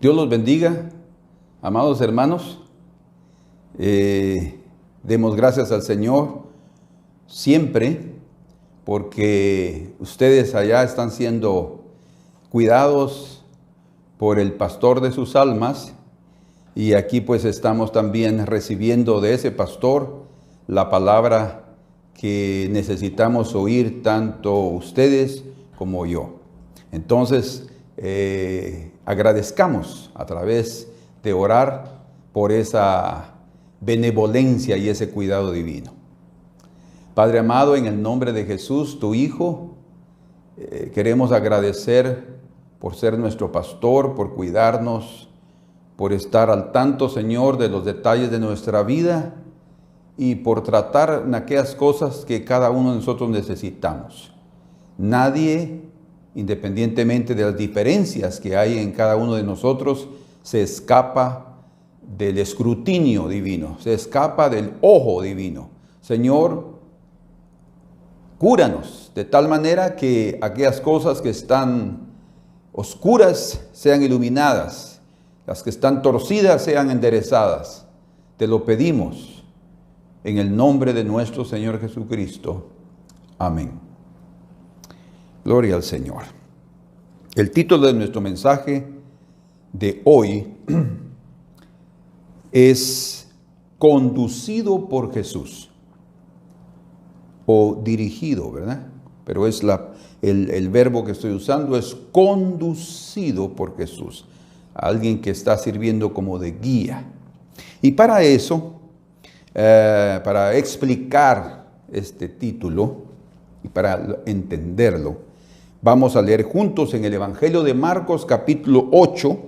Dios los bendiga, amados hermanos. Demos gracias al Señor siempre, porque ustedes allá están siendo cuidados por el pastor de sus almas, y aquí pues estamos también recibiendo de ese pastor la palabra que necesitamos oír tanto ustedes como yo. Entonces, agradezcamos a través de orar por esa benevolencia y ese cuidado divino. Padre amado, en el nombre de Jesús, tu Hijo, queremos agradecer por ser nuestro pastor, por cuidarnos, por estar al tanto, Señor, de los detalles de nuestra vida y por tratar en aquellas cosas que cada uno de nosotros necesitamos. Nadie, independientemente de las diferencias que hay en cada uno de nosotros, se escapa del escrutinio divino, se escapa del ojo divino. Señor, cúranos de tal manera que aquellas cosas que están oscuras sean iluminadas, las que están torcidas sean enderezadas. Te lo pedimos en el nombre de nuestro Señor Jesucristo. Amén. Gloria al Señor. El título de nuestro mensaje de hoy es Conducido por Jesús, o dirigido, ¿verdad? Pero es el verbo que estoy usando es conducido por Jesús, alguien que está sirviendo como de guía. Y para eso, para explicar este título y para entenderlo, vamos a leer juntos en el Evangelio de Marcos, capítulo 8,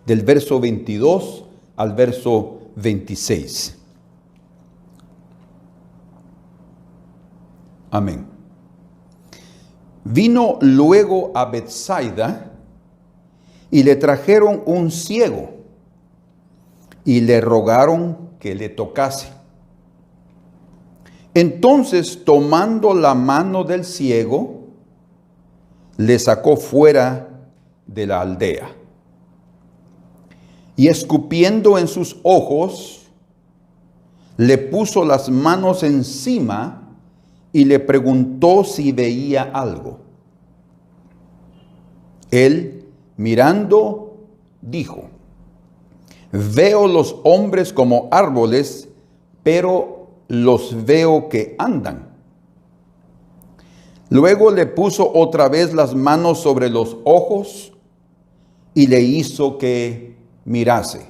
del verso 22 al verso 26. Amén. Vino luego a Betsaida y le trajeron un ciego y le rogaron que le tocase. Entonces, tomando la mano del ciego, le sacó fuera de la aldea. Y escupiendo en sus ojos, le puso las manos encima y le preguntó si veía algo. Él, mirando, dijo: veo los hombres como árboles, pero los veo que andan. Luego le puso otra vez las manos sobre los ojos y le hizo que mirase.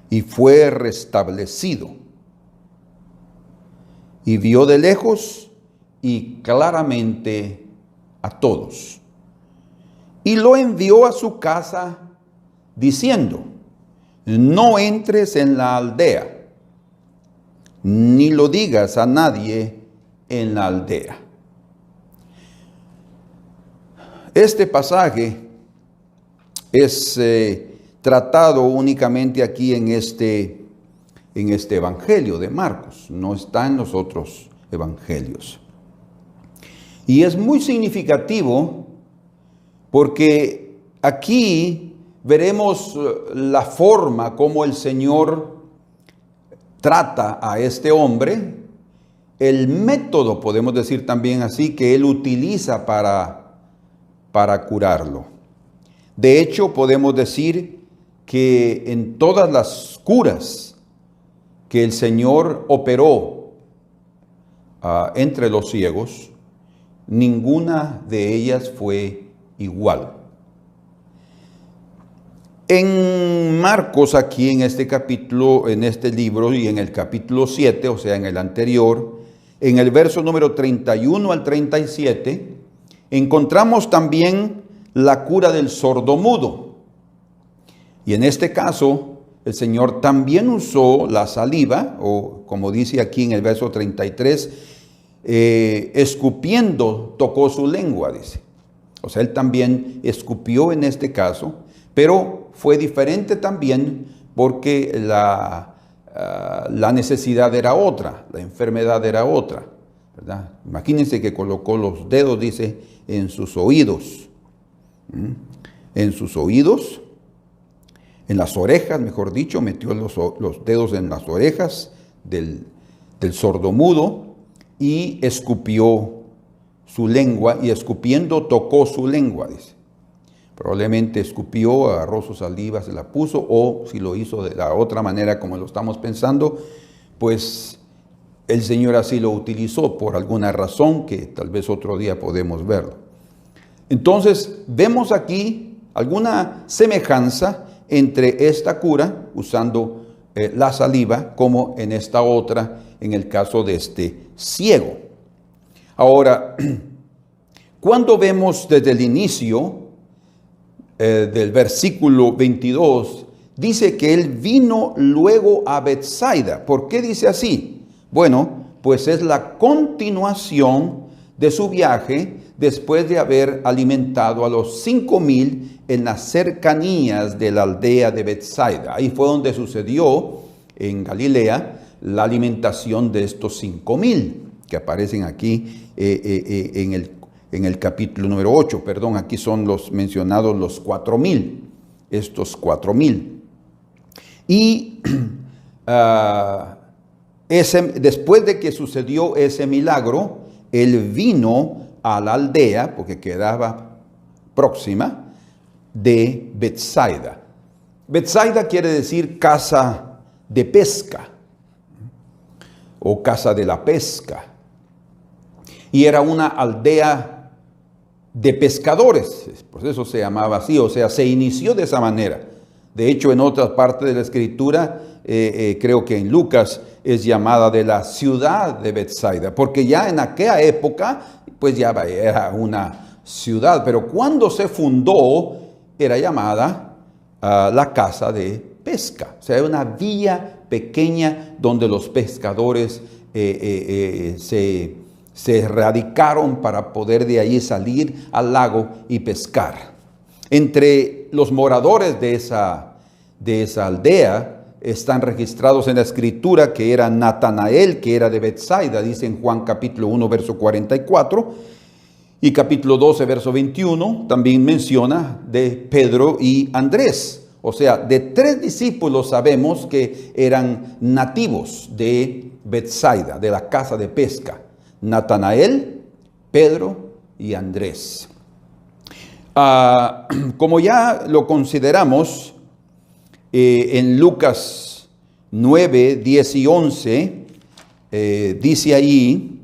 Y fue restablecido. Y vio de lejos y claramente a todos. Y lo envió a su casa diciendo: no entres en la aldea, ni lo digas a nadie en la aldea. Este pasaje es tratado únicamente aquí en este evangelio de Marcos, no está en los otros evangelios. Y es muy significativo porque aquí veremos la forma como el Señor trata a este hombre, el método, podemos decir también así, que Él utiliza para curarlo. De hecho, podemos decir que en todas las curas que el Señor operó entre los ciegos, ninguna de ellas fue igual. En Marcos, aquí en este capítulo, en este libro y en el capítulo 7, o sea, en el anterior, en el verso número 31 al 37, encontramos también la cura del sordomudo. Y en este caso, el Señor también usó la saliva, o como dice aquí en el verso 33, escupiendo tocó su lengua, dice. O sea, Él también escupió en este caso, pero fue diferente también porque la necesidad era otra, la enfermedad era otra, ¿verdad? Imagínense que colocó los dedos, dice, en sus oídos. en sus oídos, en las orejas, mejor dicho, metió los dedos en las orejas del sordomudo y escupió su lengua, y escupiendo tocó su lengua, dice. Probablemente escupió, agarró su saliva, se la puso, o si lo hizo de la otra manera como lo estamos pensando, pues el Señor así lo utilizó por alguna razón que tal vez otro día podemos verlo. Entonces vemos aquí alguna semejanza entre esta cura usando la saliva como en esta otra, en el caso de este ciego. Ahora, cuando vemos desde el inicio del versículo 22, dice que él vino luego a Betsaida. ¿Por qué dice así? Bueno, pues es la continuación de su viaje después de haber alimentado a los 5,000 en las cercanías de la aldea de Betsaida. Ahí fue donde sucedió en Galilea la alimentación de estos 5,000 que aparecen aquí en el capítulo número 8. Perdón, aquí son los mencionados los 4,000, estos 4,000. Y después de que sucedió ese milagro, él vino a la aldea, porque quedaba próxima, de Betsaida. Betsaida quiere decir casa de pesca o casa de la pesca. Y era una aldea de pescadores, por eso se llamaba así, o sea, se inició de esa manera. De hecho, en otras partes de la Escritura, creo que en Lucas, es llamada de la ciudad de Betsaida, porque ya en aquella época, pues ya era una ciudad, pero cuando se fundó, era llamada la casa de pesca. O sea, era una villa pequeña donde los pescadores se radicaron para poder de allí salir al lago y pescar. Entre los moradores de esa aldea están registrados en la Escritura que era Natanael, que era de Betsaida, dice en Juan capítulo 1, verso 44, y capítulo 12, verso 21, también menciona de Pedro y Andrés. O sea, de 3 discípulos sabemos que eran nativos de Betsaida, de la casa de pesca: Natanael, Pedro y Andrés. Como ya lo consideramos, en Lucas 9, 10 y 11, dice ahí,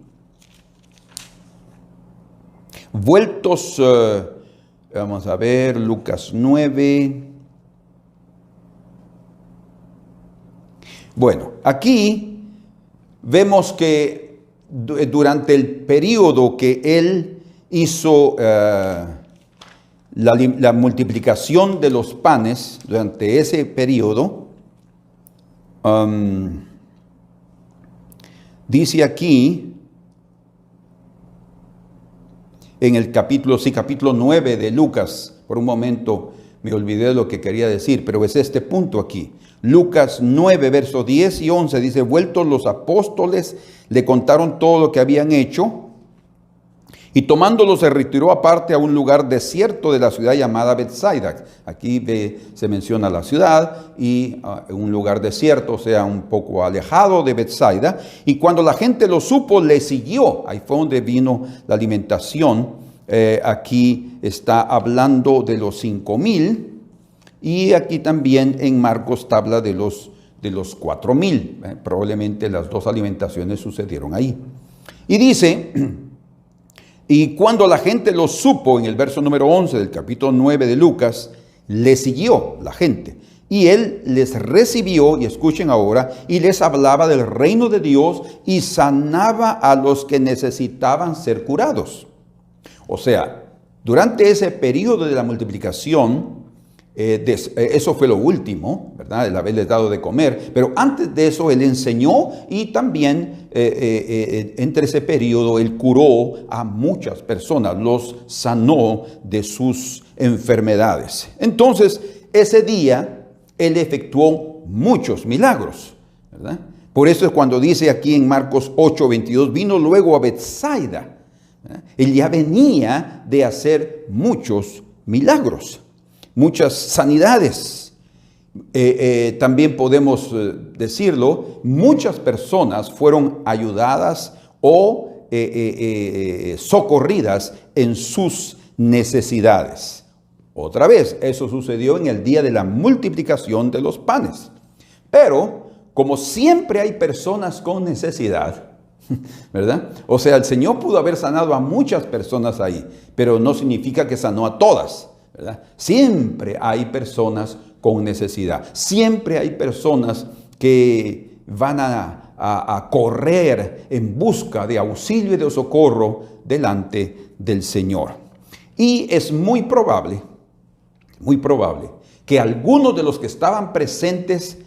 vueltos, vamos a ver, Lucas 9. Bueno, aquí vemos que durante el periodo que él hizo la multiplicación de los panes, durante ese periodo, dice aquí, en el capítulo 9 de Lucas, por un momento me olvidé de lo que quería decir, pero es este punto aquí. Lucas 9, versos 10 y 11, dice, vueltos los apóstoles, le contaron todo lo que habían hecho, y tomándolo se retiró aparte a un lugar desierto de la ciudad llamada Betsaida. Aquí se menciona la ciudad y un lugar desierto, o sea, un poco alejado de Betsaida. Y cuando la gente lo supo, le siguió. Ahí fue donde vino la alimentación. Aquí está hablando de los 5,000. Y aquí también en Marcos habla de los 4,000. Probablemente las dos alimentaciones sucedieron ahí. Y dice, y cuando la gente lo supo, en el verso número 11 del capítulo 9 de Lucas, le siguió la gente. Y él les recibió, y escuchen ahora, y les hablaba del reino de Dios y sanaba a los que necesitaban ser curados. O sea, durante ese periodo de la multiplicación, eso fue lo último, ¿verdad? El haberles dado de comer. Pero antes de eso, él enseñó y también entre ese periodo, él curó a muchas personas, los sanó de sus enfermedades. Entonces, ese día, él efectuó muchos milagros, ¿verdad? Por eso es cuando dice aquí en Marcos 8, 22, vino luego a Betsaida. Él ya venía de hacer muchos milagros. muchas sanidades. También podemos decirlo, muchas personas fueron ayudadas o socorridas en sus necesidades. Otra vez, eso sucedió en el día de la multiplicación de los panes. Pero, como siempre hay personas con necesidad, ¿verdad? O sea, el Señor pudo haber sanado a muchas personas ahí, pero no significa que sanó a todas, ¿verdad? Siempre hay personas con necesidad. Siempre hay personas que van a correr en busca de auxilio y de socorro delante del Señor. Y es muy probable que algunos de los que estaban presentes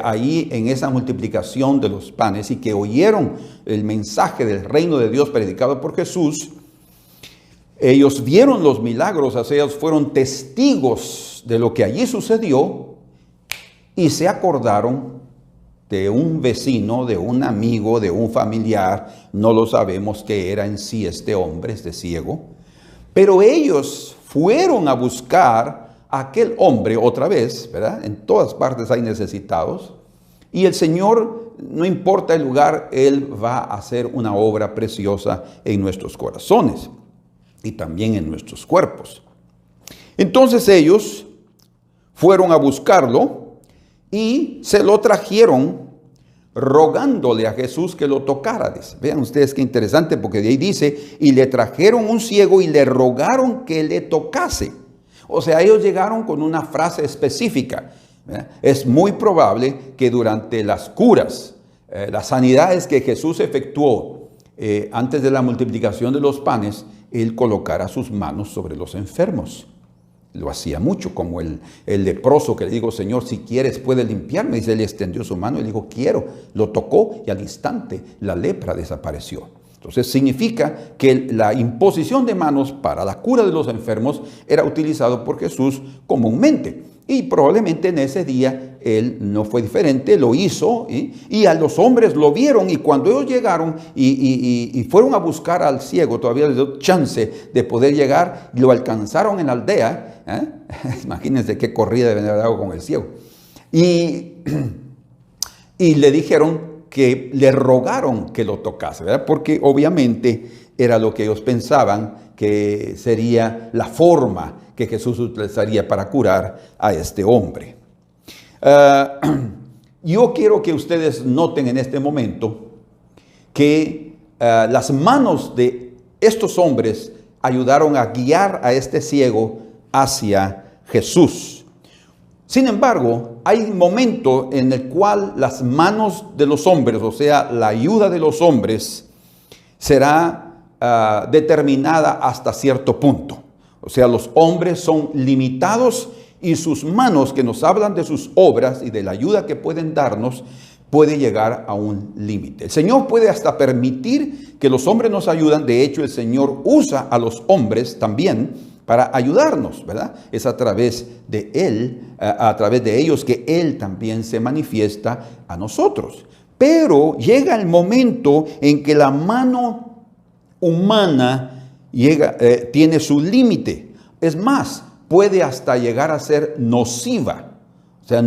ahí en esa multiplicación de los panes y que oyeron el mensaje del reino de Dios predicado por Jesús, ellos vieron los milagros, o sea, ellos fueron testigos de lo que allí sucedió y se acordaron de un vecino, de un amigo, de un familiar, no lo sabemos qué era en sí este hombre, este ciego, pero ellos fueron a buscar a aquel hombre otra vez, ¿verdad? En todas partes hay necesitados, y el Señor, no importa el lugar, Él va a hacer una obra preciosa en nuestros corazones y también en nuestros cuerpos. Entonces ellos fueron a buscarlo y se lo trajeron rogándole a Jesús que lo tocara. Vean ustedes qué interesante, porque de ahí dice, y le trajeron un ciego y le rogaron que le tocase. O sea, ellos llegaron con una frase específica. Es muy probable que durante las curas, las sanidades que Jesús efectuó antes de la multiplicación de los panes, Él colocara sus manos sobre los enfermos. Lo hacía mucho, como el leproso que le dijo, Señor, si quieres puedes limpiarme. Dice, Él extendió su mano y le dijo, quiero. Lo tocó y al instante la lepra desapareció. Entonces significa que la imposición de manos para la cura de los enfermos era utilizado por Jesús comúnmente. Y probablemente en ese día Él no fue diferente, lo hizo, y a los hombres lo vieron, y cuando ellos llegaron y fueron a buscar al ciego, todavía les dio chance de poder llegar, y lo alcanzaron en la aldea. Imagínense qué corrida deben haber dado con el ciego. Y le dijeron que le rogaron que lo tocase, ¿verdad? Porque obviamente era lo que ellos pensaban que sería la forma que Jesús utilizaría para curar a este hombre. Yo quiero que ustedes noten en este momento que las manos de estos hombres ayudaron a guiar a este ciego hacia Jesús. Sin embargo, hay un momento en el cual las manos de los hombres, o sea, la ayuda de los hombres, será determinada hasta cierto punto. O sea, los hombres son limitados y sus manos, que nos hablan de sus obras y de la ayuda que pueden darnos, puede llegar a un límite. El Señor puede hasta permitir que los hombres nos ayuden. De hecho, el Señor usa a los hombres también para ayudarnos, ¿verdad? Es a través de Él, a través de ellos, que Él también se manifiesta a nosotros. Pero llega el momento en que la mano humana tiene su límite. Es más, puede hasta llegar a ser nociva. O sea,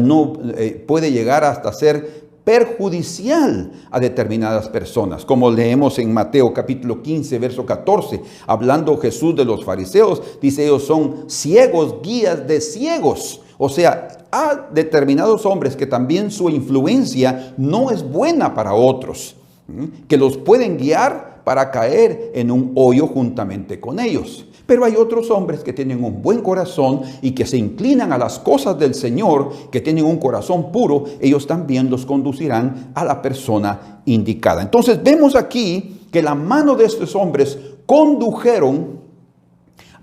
puede llegar hasta ser perjudicial a determinadas personas, como leemos en Mateo capítulo 15, verso 14, hablando Jesús de los fariseos, dice, ellos son ciegos, guías de ciegos. O sea, a determinados hombres que también su influencia no es buena para otros, que los pueden guiar para caer en un hoyo juntamente con ellos. Pero hay otros hombres que tienen un buen corazón y que se inclinan a las cosas del Señor, que tienen un corazón puro, ellos también los conducirán a la persona indicada. Entonces vemos aquí que la mano de estos hombres condujeron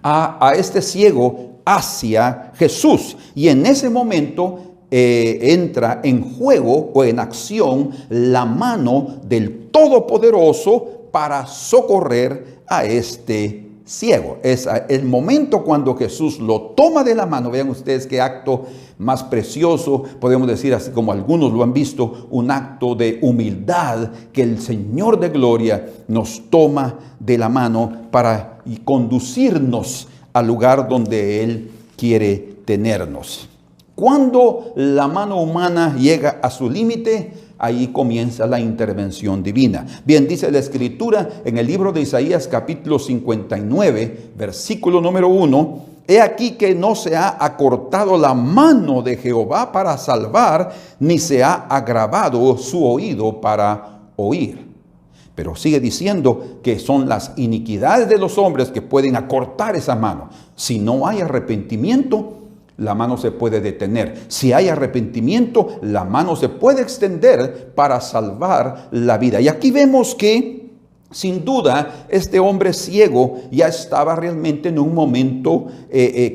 a este ciego hacia Jesús. Y en ese momento entra en juego o en acción la mano del Todopoderoso para socorrer a este ciego. Es el momento cuando Jesús lo toma de la mano. Vean ustedes qué acto más precioso, podemos decir, así como algunos lo han visto, un acto de humildad, que el Señor de gloria nos toma de la mano para conducirnos al lugar donde Él quiere detenernos. Cuando la mano humana llega a su límite, ahí comienza la intervención divina. Bien, dice la Escritura en el libro de Isaías capítulo 59, versículo número 1, he aquí que no se ha acortado la mano de Jehová para salvar, ni se ha agravado su oído para oír. Pero sigue diciendo que son las iniquidades de los hombres que pueden acortar esa mano. Si no hay arrepentimiento, la mano se puede detener. Si hay arrepentimiento, la mano se puede extender para salvar la vida. Y aquí vemos que, sin duda, este hombre ciego ya estaba realmente en un momento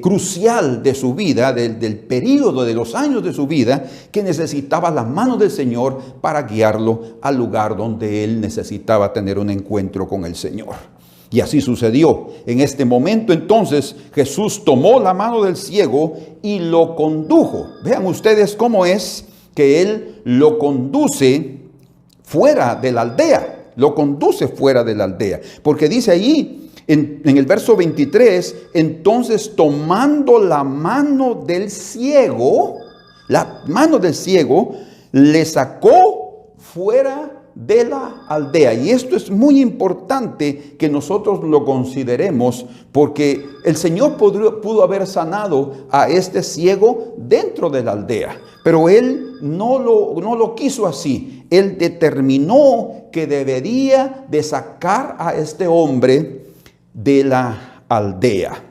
crucial de su vida, del período de los años de su vida, que necesitaba la mano del Señor para guiarlo al lugar donde él necesitaba tener un encuentro con el Señor. Y así sucedió. En este momento entonces Jesús tomó la mano del ciego y lo condujo. Vean ustedes cómo es que él lo conduce fuera de la aldea. Lo conduce fuera de la aldea. Porque dice ahí en el verso 23, entonces tomando la mano del ciego, le sacó fuera de la aldea. Y esto es muy importante que nosotros lo consideremos, porque el Señor pudo haber sanado a este ciego dentro de la aldea, pero él no lo quiso así. Él determinó que debería de sacar a este hombre de la aldea.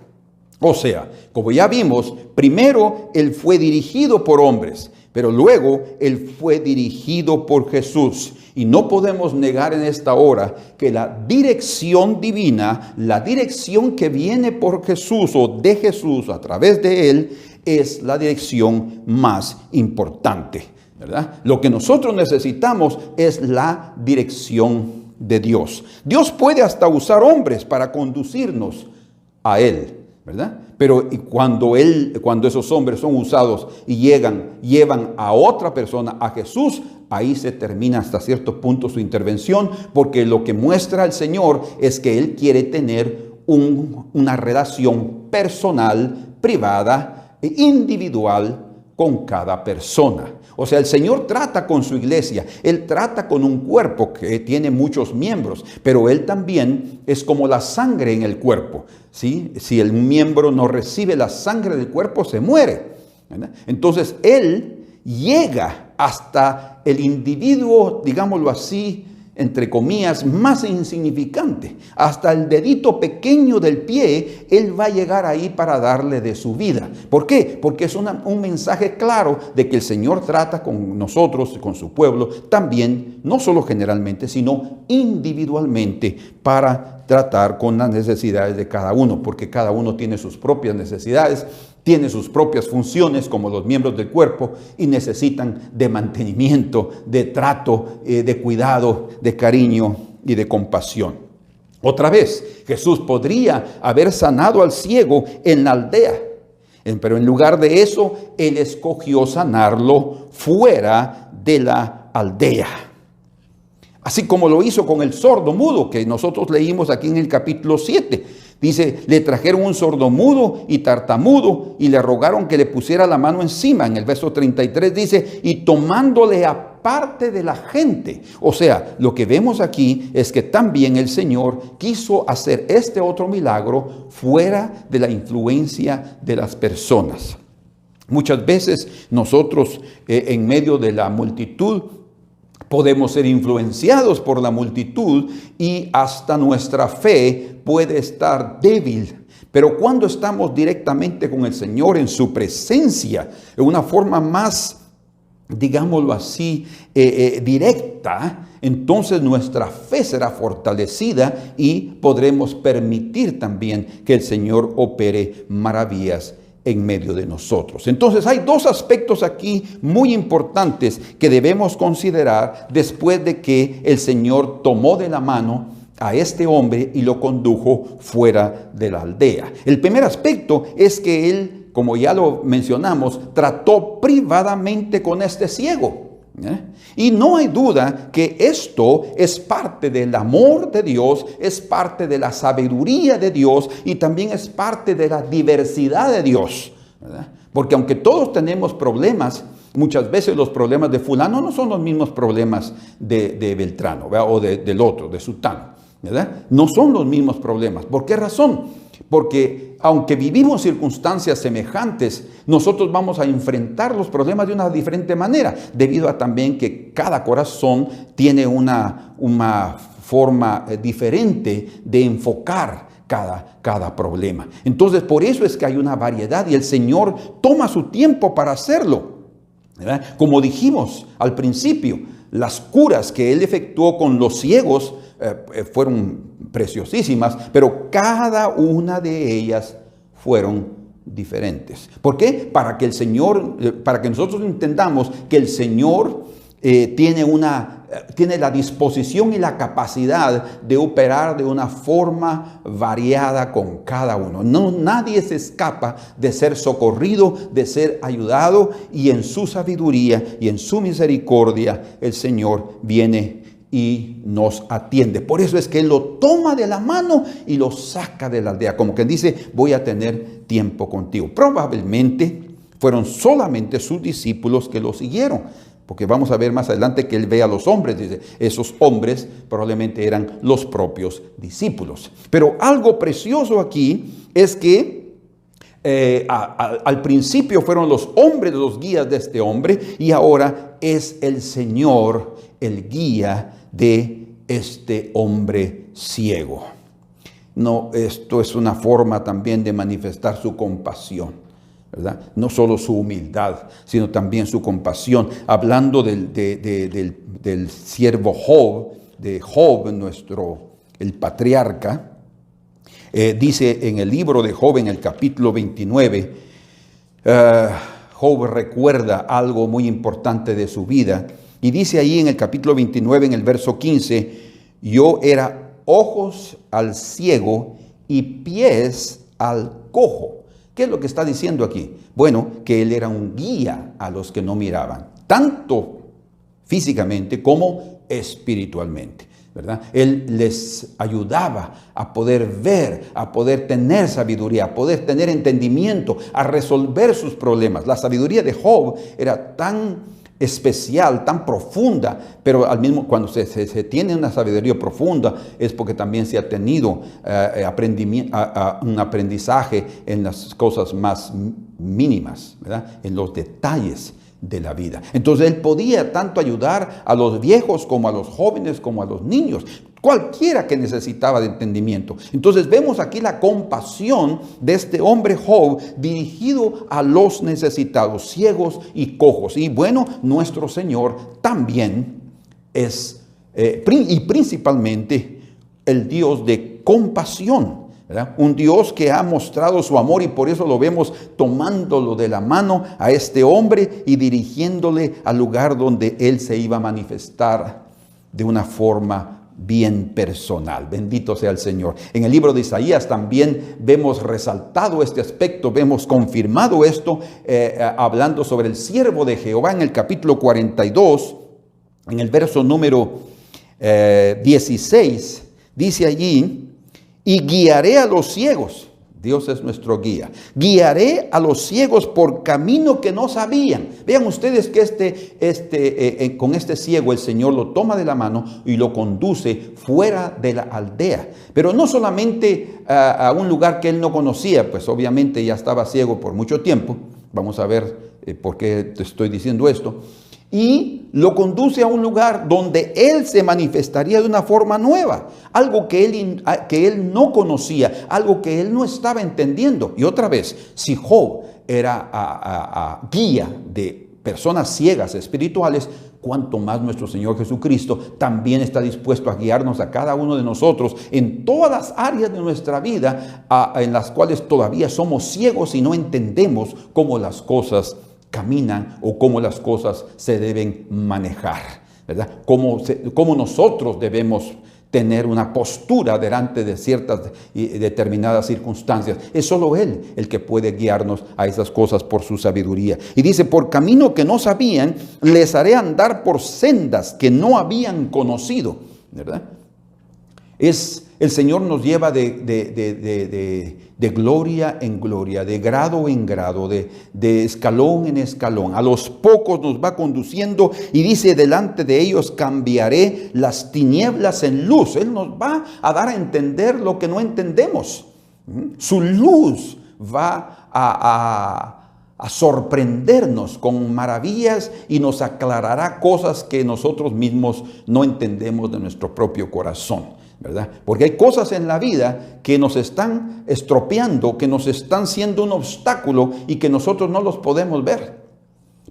O sea, como ya vimos, primero él fue dirigido por hombres, pero luego él fue dirigido por Jesús. Y no podemos negar en esta hora que la dirección divina, la dirección que viene por Jesús o de Jesús a través de él, es la dirección más importante, ¿verdad? Lo que nosotros necesitamos es la dirección de Dios. Dios puede hasta usar hombres para conducirnos a él, ¿verdad? Pero cuando esos hombres son usados y llevan a otra persona, a Jesús, ahí se termina hasta cierto punto su intervención, porque lo que muestra el Señor es que Él quiere tener una relación personal, privada e individual con cada persona. O sea, el Señor trata con su iglesia, Él trata con un cuerpo que tiene muchos miembros, pero Él también es como la sangre en el cuerpo, ¿sí? Si el miembro no recibe la sangre del cuerpo, se muere, ¿verdad? Entonces, Él llega hasta el individuo, digámoslo así, entre comillas, más insignificante. Hasta el dedito pequeño del pie, Él va a llegar ahí para darle de su vida. ¿Por qué? Porque es un mensaje claro de que el Señor trata con nosotros, con su pueblo, también, no solo generalmente, sino individualmente, para tratar con las necesidades de cada uno, porque cada uno tiene sus propias necesidades, tiene sus propias funciones como los miembros del cuerpo y necesitan de mantenimiento, de trato, de cuidado, de cariño y de compasión. Otra vez, Jesús podría haber sanado al ciego en la aldea, pero en lugar de eso, Él escogió sanarlo fuera de la aldea. Así como lo hizo con el sordo mudo que nosotros leímos aquí en el capítulo 7. Dice, le trajeron un sordomudo y tartamudo y le rogaron que le pusiera la mano encima. En el verso 33 dice, y tomándole aparte de la gente. O sea, lo que vemos aquí es que también el Señor quiso hacer este otro milagro fuera de la influencia de las personas. Muchas veces nosotros en medio de la multitud podemos ser influenciados por la multitud y hasta nuestra fe puede estar débil. Pero cuando estamos directamente con el Señor en su presencia, en una forma más, digámoslo así, directa, entonces nuestra fe será fortalecida y podremos permitir también que el Señor opere maravillas en medio de nosotros. Entonces hay dos aspectos aquí muy importantes que debemos considerar después de que el Señor tomó de la mano a este hombre y lo condujo fuera de la aldea. El primer aspecto es que Él, como ya lo mencionamos, trató privadamente con este ciego. Y no hay duda que esto es parte del amor de Dios, es parte de la sabiduría de Dios y también es parte de la diversidad de Dios, ¿verdad? Porque aunque todos tenemos problemas, muchas veces los problemas de fulano no son los mismos problemas de Beltrano, ¿verdad? O del otro, de Sutano, ¿verdad? No son los mismos problemas. ¿Por qué razón? Porque aunque vivimos circunstancias semejantes, nosotros vamos a enfrentar los problemas de una diferente manera, debido a también que cada corazón tiene una forma diferente de enfocar cada problema. Entonces, por eso es que hay una variedad y el Señor toma su tiempo para hacerlo, ¿verdad? Como dijimos al principio, las curas que Él efectuó con los ciegos fueron preciosísimas, pero cada una de ellas fueron diferentes. ¿Por qué? Para que el Señor, para que nosotros entendamos que el Señor tiene la disposición y la capacidad de operar de una forma variada con cada uno. Nadie se escapa de ser socorrido, de ser ayudado, y en su sabiduría y en su misericordia el Señor viene y nos atiende. Por eso es que Él lo toma de la mano y lo saca de la aldea, como que dice: voy a tener tiempo contigo. Probablemente fueron solamente sus discípulos que lo siguieron, porque vamos a ver más adelante que Él ve a los hombres. Dice, esos hombres probablemente eran los propios discípulos. Pero algo precioso aquí es que al principio fueron los hombres los guías de este hombre, y ahora es el Señor el guía de este hombre ciego. No, esto es una forma también de manifestar su compasión, ¿verdad? No solo su humildad, sino también su compasión. Hablando del siervo Job, de Job, el patriarca, dice en el libro de Job, en el capítulo 29, Job recuerda algo muy importante de su vida, y dice ahí en el capítulo 29, en el verso 15, yo era ojos al ciego y pies al cojo. ¿Qué es lo que está diciendo aquí? Bueno, que Él era un guía a los que no miraban, tanto físicamente como espiritualmente, ¿verdad? Él les ayudaba a poder ver, a poder tener sabiduría, a poder tener entendimiento, a resolver sus problemas. La sabiduría de Job era tan especial, tan profunda, pero al mismo cuando se tiene una sabiduría profunda es porque también se ha tenido un aprendizaje en las cosas más mínimas, ¿verdad? En los detalles de la vida. Entonces Él podía tanto ayudar a los viejos como a los jóvenes como a los niños, cualquiera que necesitaba de entendimiento. Entonces vemos aquí la compasión de este hombre Job dirigido a los necesitados, ciegos y cojos. Y bueno, nuestro Señor también es, y principalmente, el Dios de compasión, ¿verdad? Un Dios que ha mostrado su amor, y por eso lo vemos tomándolo de la mano a este hombre y dirigiéndole al lugar donde Él se iba a manifestar de una forma bien personal. Bendito sea el Señor. En el libro de Isaías también vemos resaltado este aspecto, vemos confirmado esto, hablando sobre el siervo de Jehová en el capítulo 42, en el verso número 16, dice allí: y guiaré a los ciegos. Dios es nuestro guía. Guiaré a los ciegos por camino que no sabían. Vean ustedes que con este ciego el Señor lo toma de la mano y lo conduce fuera de la aldea. Pero no solamente a un lugar que él no conocía, pues obviamente ya estaba ciego por mucho tiempo. Vamos a ver por qué te estoy diciendo esto. Y lo conduce a un lugar donde Él se manifestaría de una forma nueva. Algo que él no conocía, algo que él no estaba entendiendo. Y otra vez, si Job era guía de personas ciegas espirituales, cuanto más nuestro Señor Jesucristo también está dispuesto a guiarnos a cada uno de nosotros en todas las áreas de nuestra vida en las cuales todavía somos ciegos y no entendemos cómo las cosas caminan o cómo las cosas se deben manejar, ¿verdad? Cómo nosotros debemos tener una postura delante de ciertas y determinadas circunstancias. Es solo Él el que puede guiarnos a esas cosas por su sabiduría. Y dice: por camino que no sabían, les haré andar por sendas que no habían conocido, ¿verdad? Es el Señor nos lleva de gloria en gloria, de grado en grado, de escalón en escalón. A los pocos nos va conduciendo y dice, delante de ellos cambiaré las tinieblas en luz. Él nos va a dar a entender lo que no entendemos. Su luz va a sorprendernos con maravillas y nos aclarará cosas que nosotros mismos no entendemos de nuestro propio corazón, ¿verdad? Porque hay cosas en la vida que nos están estropeando, que nos están siendo un obstáculo y que nosotros no los podemos ver.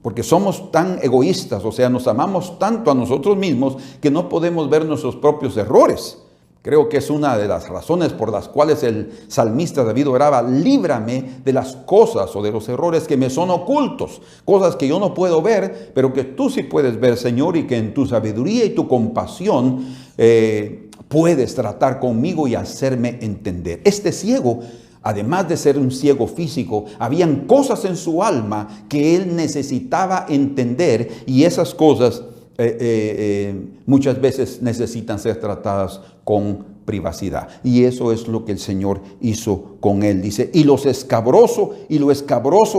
Porque somos tan egoístas, o sea, nos amamos tanto a nosotros mismos que no podemos ver nuestros propios errores. Creo que es una de las razones por las cuales el salmista David oraba, líbrame de las cosas o de los errores que me son ocultos, cosas que yo no puedo ver, pero que tú sí puedes ver, Señor, y que en tu sabiduría y tu compasión puedes tratar conmigo y hacerme entender. Este ciego, además de ser un ciego físico, habían cosas en su alma que él necesitaba entender, y esas cosas muchas veces necesitan ser tratadas con privacidad. Y eso es lo que el Señor hizo con él. Dice, y lo escabroso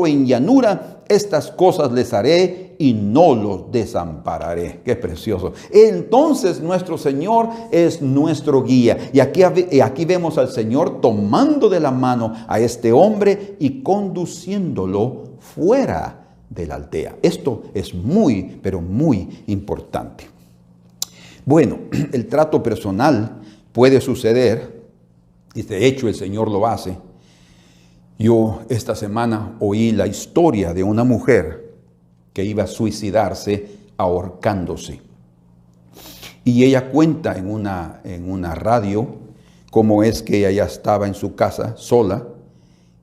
en llanura, estas cosas les haré y no los desampararé. Qué precioso. Entonces nuestro Señor es nuestro guía. Y aquí vemos al Señor tomando de la mano a este hombre y conduciéndolo fuera de la aldea. Esto es muy, pero muy importante. Bueno, el trato personal puede suceder, y de hecho el Señor lo hace. Yo esta semana oí la historia de una mujer que iba a suicidarse ahorcándose. Y ella cuenta en una radio cómo es que ella ya estaba en su casa sola,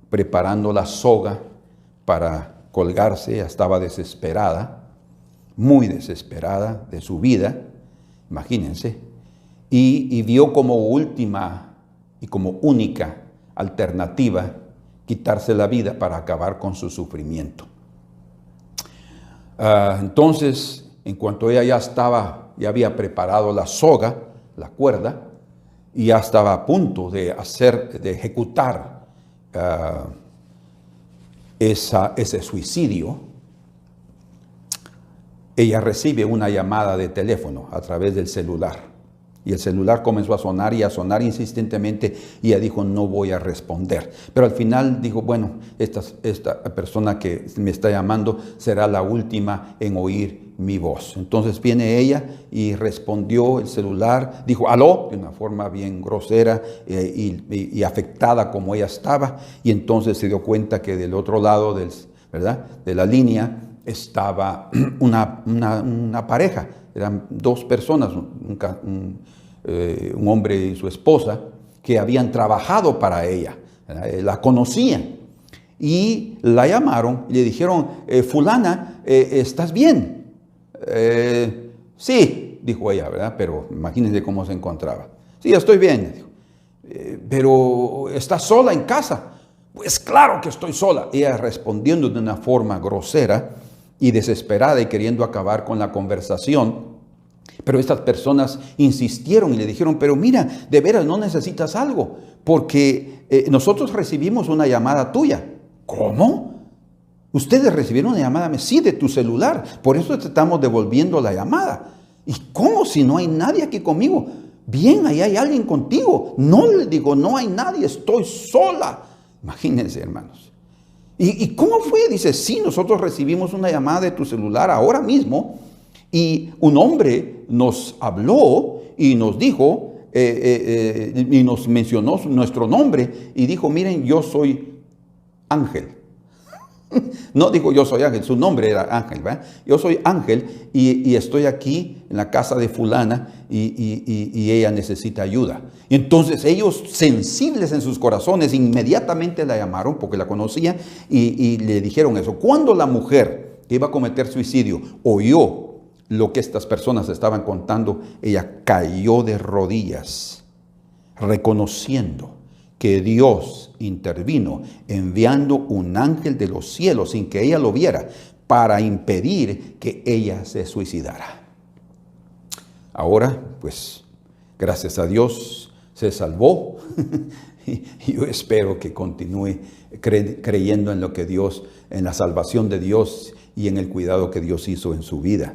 preparando la soga para colgarse. Ella estaba desesperada, muy desesperada de su vida, imagínense, y vio como última y como única alternativa quitarse la vida para acabar con su sufrimiento. Entonces, en cuanto ella ya había preparado la soga, la cuerda, y ya estaba a punto de ejecutar ese suicidio, ella recibe una llamada de teléfono a través del celular. Y el celular comenzó a sonar insistentemente, y ella dijo, no voy a responder. Pero al final dijo, bueno, esta persona que me está llamando será la última en oír mi voz. Entonces viene ella y respondió el celular, dijo aló, de una forma bien grosera y afectada como ella estaba. Y entonces se dio cuenta que del otro lado de la línea estaba una pareja. Eran dos personas, un hombre y su esposa, que habían trabajado para ella, la conocían. Y la llamaron y le dijeron, fulana, ¿estás bien? Sí, dijo ella, ¿verdad? Pero imagínense cómo se encontraba. Sí, estoy bien, dijo. Pero ¿estás sola en casa? Pues claro que estoy sola. Ella respondiendo de una forma grosera y desesperada y queriendo acabar con la conversación. Pero estas personas insistieron y le dijeron, pero mira, de veras no necesitas algo, porque nosotros recibimos una llamada tuya. ¿Cómo? ¿Ustedes recibieron una llamada? Sí, de tu celular. Por eso te estamos devolviendo la llamada. ¿Y cómo si no hay nadie aquí conmigo? Bien, ahí hay alguien contigo. No, le digo, no hay nadie, estoy sola. Imagínense, hermanos. ¿Y cómo fue? Dice, sí, nosotros recibimos una llamada de tu celular ahora mismo y un hombre nos habló y nos dijo, y nos mencionó nuestro nombre y dijo, miren, yo soy Ángel. No dijo yo soy Ángel, su nombre era Ángel, ¿verdad? Yo soy Ángel y estoy aquí en la casa de fulana y ella necesita ayuda. Y entonces ellos, sensibles en sus corazones, inmediatamente la llamaron porque la conocían y le dijeron eso. Cuando la mujer que iba a cometer suicidio oyó lo que estas personas estaban contando, ella cayó de rodillas, reconociendo que Dios intervino enviando un ángel de los cielos sin que ella lo viera para impedir que ella se suicidara. Ahora, pues, gracias a Dios, se salvó. Y yo espero que continúe creyendo en lo que Dios, en la salvación de Dios y en el cuidado que Dios hizo en su vida.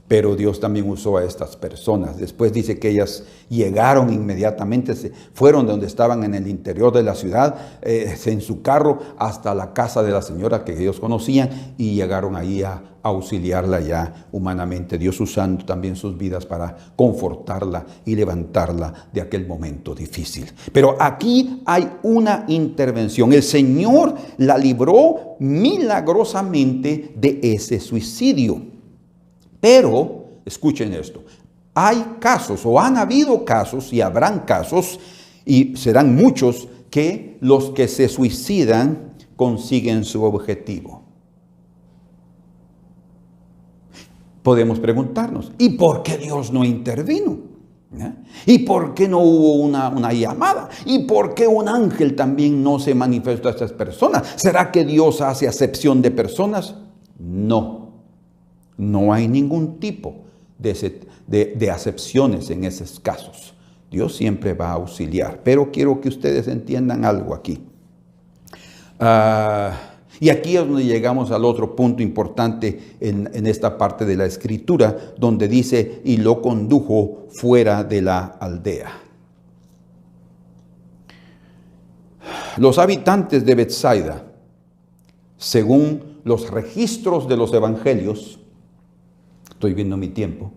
Pero Dios también usó a estas personas. Después dice que ellas llegaron inmediatamente, se fueron de donde estaban en el interior de la ciudad, en su carro, hasta la casa de la señora que ellos conocían, y llegaron ahí a auxiliarla ya humanamente. Dios usando también sus vidas para confortarla y levantarla de aquel momento difícil. Pero aquí hay una intervención. El Señor la libró milagrosamente de ese suicidio. Pero, escuchen esto, hay casos, o han habido casos, y habrán casos, y serán muchos, que los que se suicidan consiguen su objetivo. Podemos preguntarnos, ¿y por qué Dios no intervino? ¿Y por qué no hubo una llamada? ¿Y por qué un ángel también no se manifestó a estas personas? ¿Será que Dios hace acepción de personas? No. No hay ningún tipo de acepciones en esos casos. Dios siempre va a auxiliar. Pero quiero que ustedes entiendan algo aquí. Y aquí es donde llegamos al otro punto importante en esta parte de la Escritura, donde dice, y lo condujo fuera de la aldea. Los habitantes de Betsaida, según los registros de los evangelios, estoy viendo mi tiempo,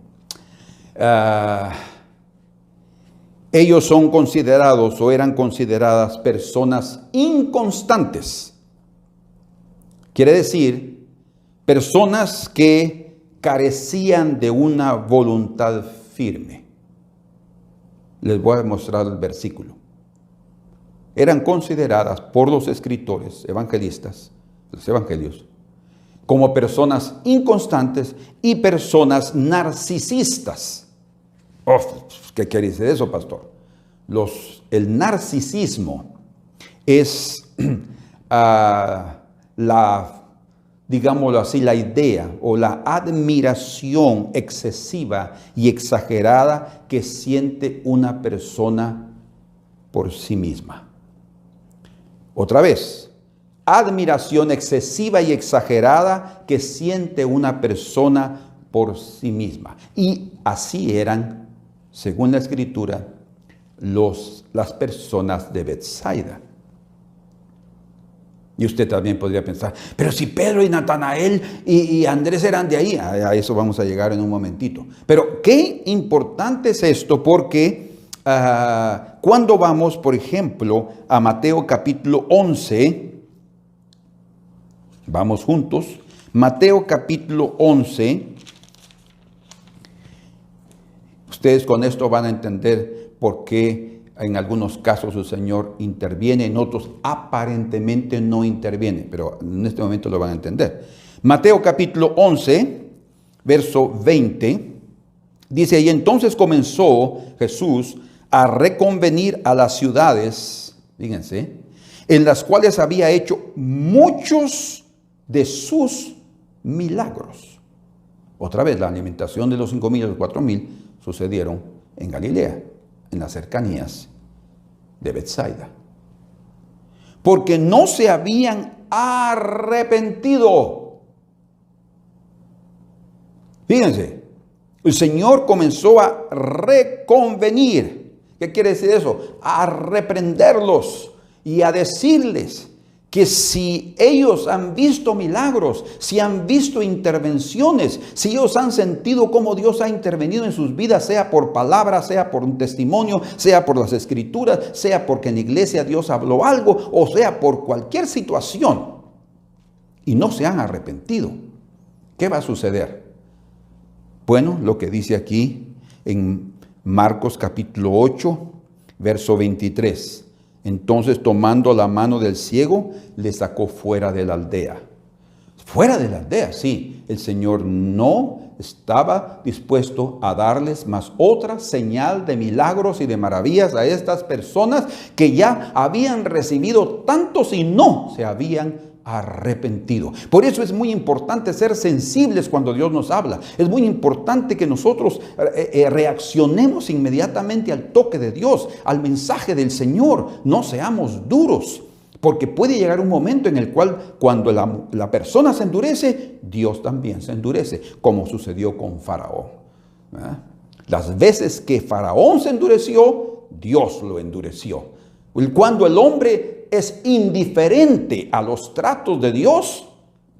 ellos son considerados o eran consideradas personas inconstantes. Quiere decir, personas que carecían de una voluntad firme. Les voy a mostrar el versículo. Eran consideradas por los escritores evangelistas, los evangelios, como personas inconstantes y personas narcisistas. Oh, ¿qué quiere decir eso, pastor? El narcisismo es digámoslo así, la idea o la admiración excesiva y exagerada que siente una persona por sí misma. Otra vez, admiración excesiva y exagerada que siente una persona por sí misma. Y así eran, según la Escritura, las personas de Betsaida. Y usted también podría pensar, pero si Pedro y Natanael y Andrés eran de ahí, a eso vamos a llegar en un momentito. Pero qué importante es esto, porque cuando vamos, por ejemplo, a Mateo capítulo 11, vamos juntos, Mateo capítulo 11, ustedes con esto van a entender por qué en algunos casos el Señor interviene, en otros aparentemente no interviene, pero en este momento lo van a entender. Mateo capítulo 11, verso 20, dice, y entonces comenzó Jesús a reconvenir a las ciudades, fíjense, en las cuales había hecho muchos de sus milagros. Otra vez, la alimentación de los 5,000 y los 4,000 sucedieron en Galilea, en las cercanías de Betsaida, porque no se habían arrepentido. Fíjense, el Señor comenzó a reconvenir. ¿Qué quiere decir eso? A reprenderlos y a decirles que si ellos han visto milagros, si han visto intervenciones, si ellos han sentido cómo Dios ha intervenido en sus vidas, sea por palabra, sea por un testimonio, sea por las Escrituras, sea porque en la iglesia Dios habló algo, o sea por cualquier situación, y no se han arrepentido, ¿qué va a suceder? Bueno, lo que dice aquí en Marcos capítulo 8, verso 23. Entonces, tomando la mano del ciego, le sacó fuera de la aldea. Fuera de la aldea, sí. El Señor no estaba dispuesto a darles más otra señal de milagros y de maravillas a estas personas que ya habían recibido tantos y no se habían arrepentido. Por eso es muy importante ser sensibles cuando Dios nos habla. Es muy importante que nosotros reaccionemos inmediatamente al toque de Dios, al mensaje del Señor. No seamos duros, porque puede llegar un momento en el cual cuando la persona se endurece, Dios también se endurece, como sucedió con Faraón. Las veces que Faraón se endureció, Dios lo endureció. Cuando el hombre es indiferente a los tratos de Dios,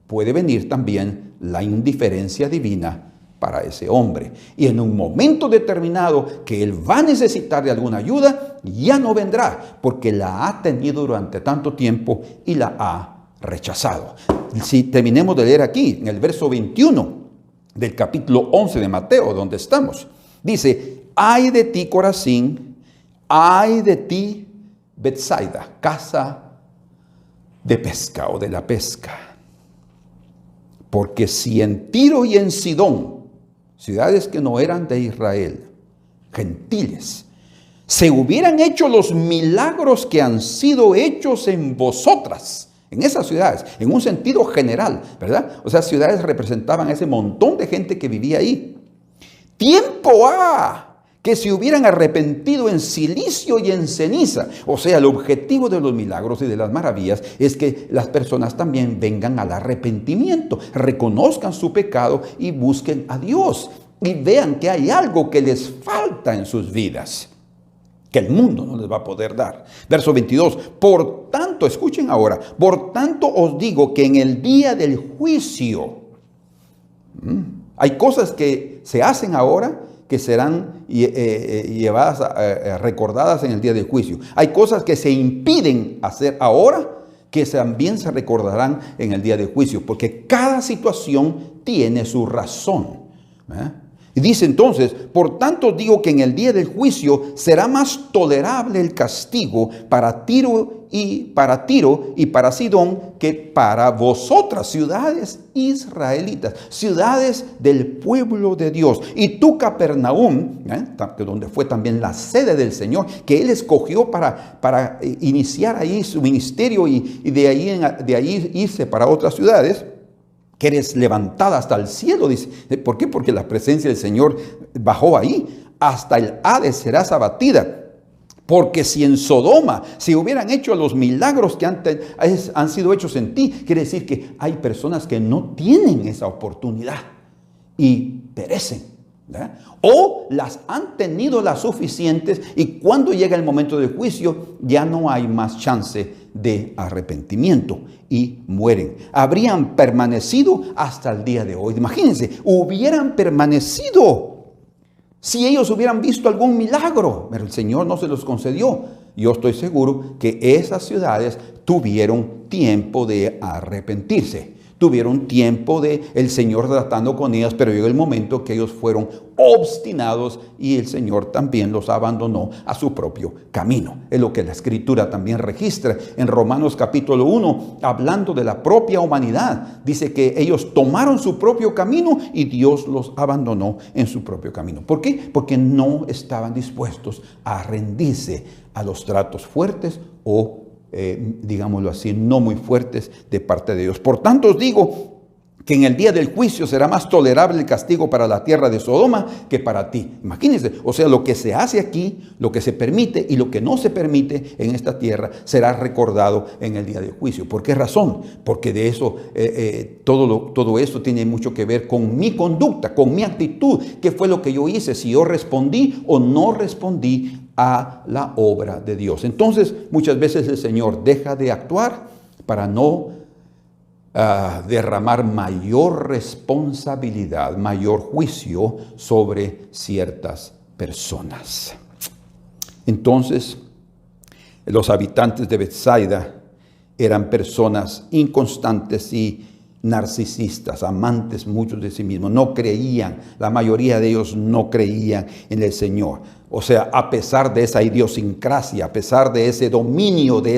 puede venir también la indiferencia divina para ese hombre. Y en un momento determinado que él va a necesitar de alguna ayuda, ya no vendrá, porque la ha tenido durante tanto tiempo y la ha rechazado. Si terminemos de leer aquí, en el verso 21 del capítulo 11 de Mateo, donde estamos, dice: ay de ti, Corazín, ay de ti, Betsaida, casa de pesca o de la pesca. Porque si en Tiro y en Sidón, ciudades que no eran de Israel, gentiles, se hubieran hecho los milagros que han sido hechos en vosotras, en esas ciudades, en un sentido general, ¿verdad? O sea, ciudades representaban a ese montón de gente que vivía ahí. Tiempo ha que se hubieran arrepentido en silicio y en ceniza. O sea, el objetivo de los milagros y de las maravillas es que las personas también vengan al arrepentimiento, reconozcan su pecado y busquen a Dios. Y vean que hay algo que les falta en sus vidas, que el mundo no les va a poder dar. Verso 22, por tanto, escuchen ahora, por tanto os digo que en el día del juicio, hay cosas que se hacen ahora que serán llevadas, recordadas en el día del juicio. Hay cosas que se impiden hacer ahora que también se recordarán en el día del juicio, porque cada situación tiene su razón. Y dice entonces, por tanto digo que en el día del juicio será más tolerable el castigo para Tiro y para Sidón que para vosotras, ciudades israelitas, ciudades del pueblo de Dios. Y tú, Capernaum, donde fue también la sede del Señor, que Él escogió para iniciar ahí su ministerio y de ahí irse para otras ciudades, que eres levantada hasta el cielo, dice. ¿Por qué? Porque la presencia del Señor bajó ahí. Hasta el Hades serás abatida. Porque si en Sodoma se hubieran hecho los milagros que han sido hechos en ti, quiere decir que hay personas que no tienen esa oportunidad y perecen, ¿verdad? O las han tenido las suficientes y cuando llega el momento del juicio ya no hay más chance de arrepentimiento y mueren. Habrían permanecido hasta el día de hoy. Imagínense, hubieran permanecido si ellos hubieran visto algún milagro, pero el Señor no se los concedió. Yo estoy seguro que esas ciudades tuvieron tiempo de arrepentirse. Tuvieron tiempo de el Señor tratando con ellas, pero llegó el momento que ellos fueron obstinados y el Señor también los abandonó a su propio camino. Es lo que la Escritura también registra en Romanos capítulo 1, hablando de la propia humanidad. Dice que ellos tomaron su propio camino y Dios los abandonó en su propio camino. ¿Por qué? Porque no estaban dispuestos a rendirse a los tratos fuertes o digámoslo así, no muy fuertes de parte de Dios. Por tanto os digo que en el día del juicio será más tolerable el castigo para la tierra de Sodoma que para ti. Imagínense, o sea, lo que se hace aquí, lo que se permite y lo que no se permite en esta tierra será recordado en el día del juicio. ¿Por qué razón? Porque de eso, todo esto tiene mucho que ver con mi conducta, con mi actitud. ¿Qué fue lo que yo hice? Si yo respondí o no respondí a la obra de Dios. Entonces, muchas veces el Señor deja de actuar para no derramar mayor responsabilidad, mayor juicio sobre ciertas personas. Entonces, los habitantes de Betsaida eran personas inconstantes y narcisistas, amantes muchos de sí mismos. No creían, la mayoría de ellos no creían en el Señor. O sea, a pesar de esa idiosincrasia, a pesar de ese dominio, de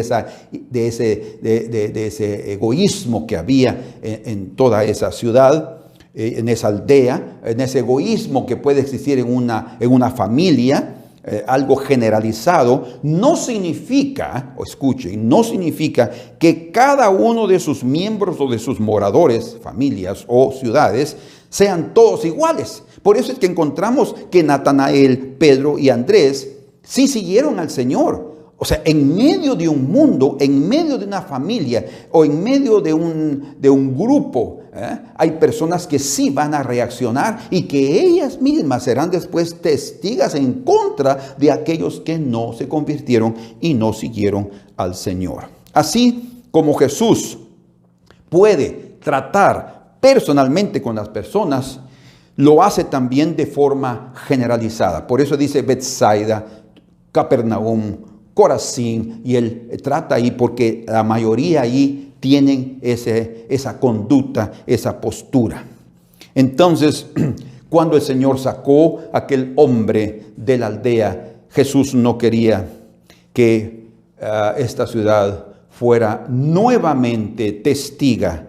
ese egoísmo que había en toda esa ciudad, en esa aldea, en ese egoísmo que puede existir en una familia, algo generalizado, no significa, o escuchen, no significa que cada uno de sus miembros o de sus moradores, familias o ciudades, sean todos iguales. Por eso es que encontramos que Natanael, Pedro y Andrés sí siguieron al Señor. O sea, en medio de un mundo, en medio de una familia o en medio de un grupo, hay personas que sí van a reaccionar y que ellas mismas serán después testigas en contra de aquellos que no se convirtieron y no siguieron al Señor. Así como Jesús puede tratar personalmente con las personas, lo hace también de forma generalizada. Por eso dice Betsaida, Capernaum, Corazín, y él trata ahí porque la mayoría ahí tienen esa conducta, esa postura. Entonces, cuando el Señor sacó a aquel hombre de la aldea, Jesús no quería que esta ciudad fuera nuevamente testiga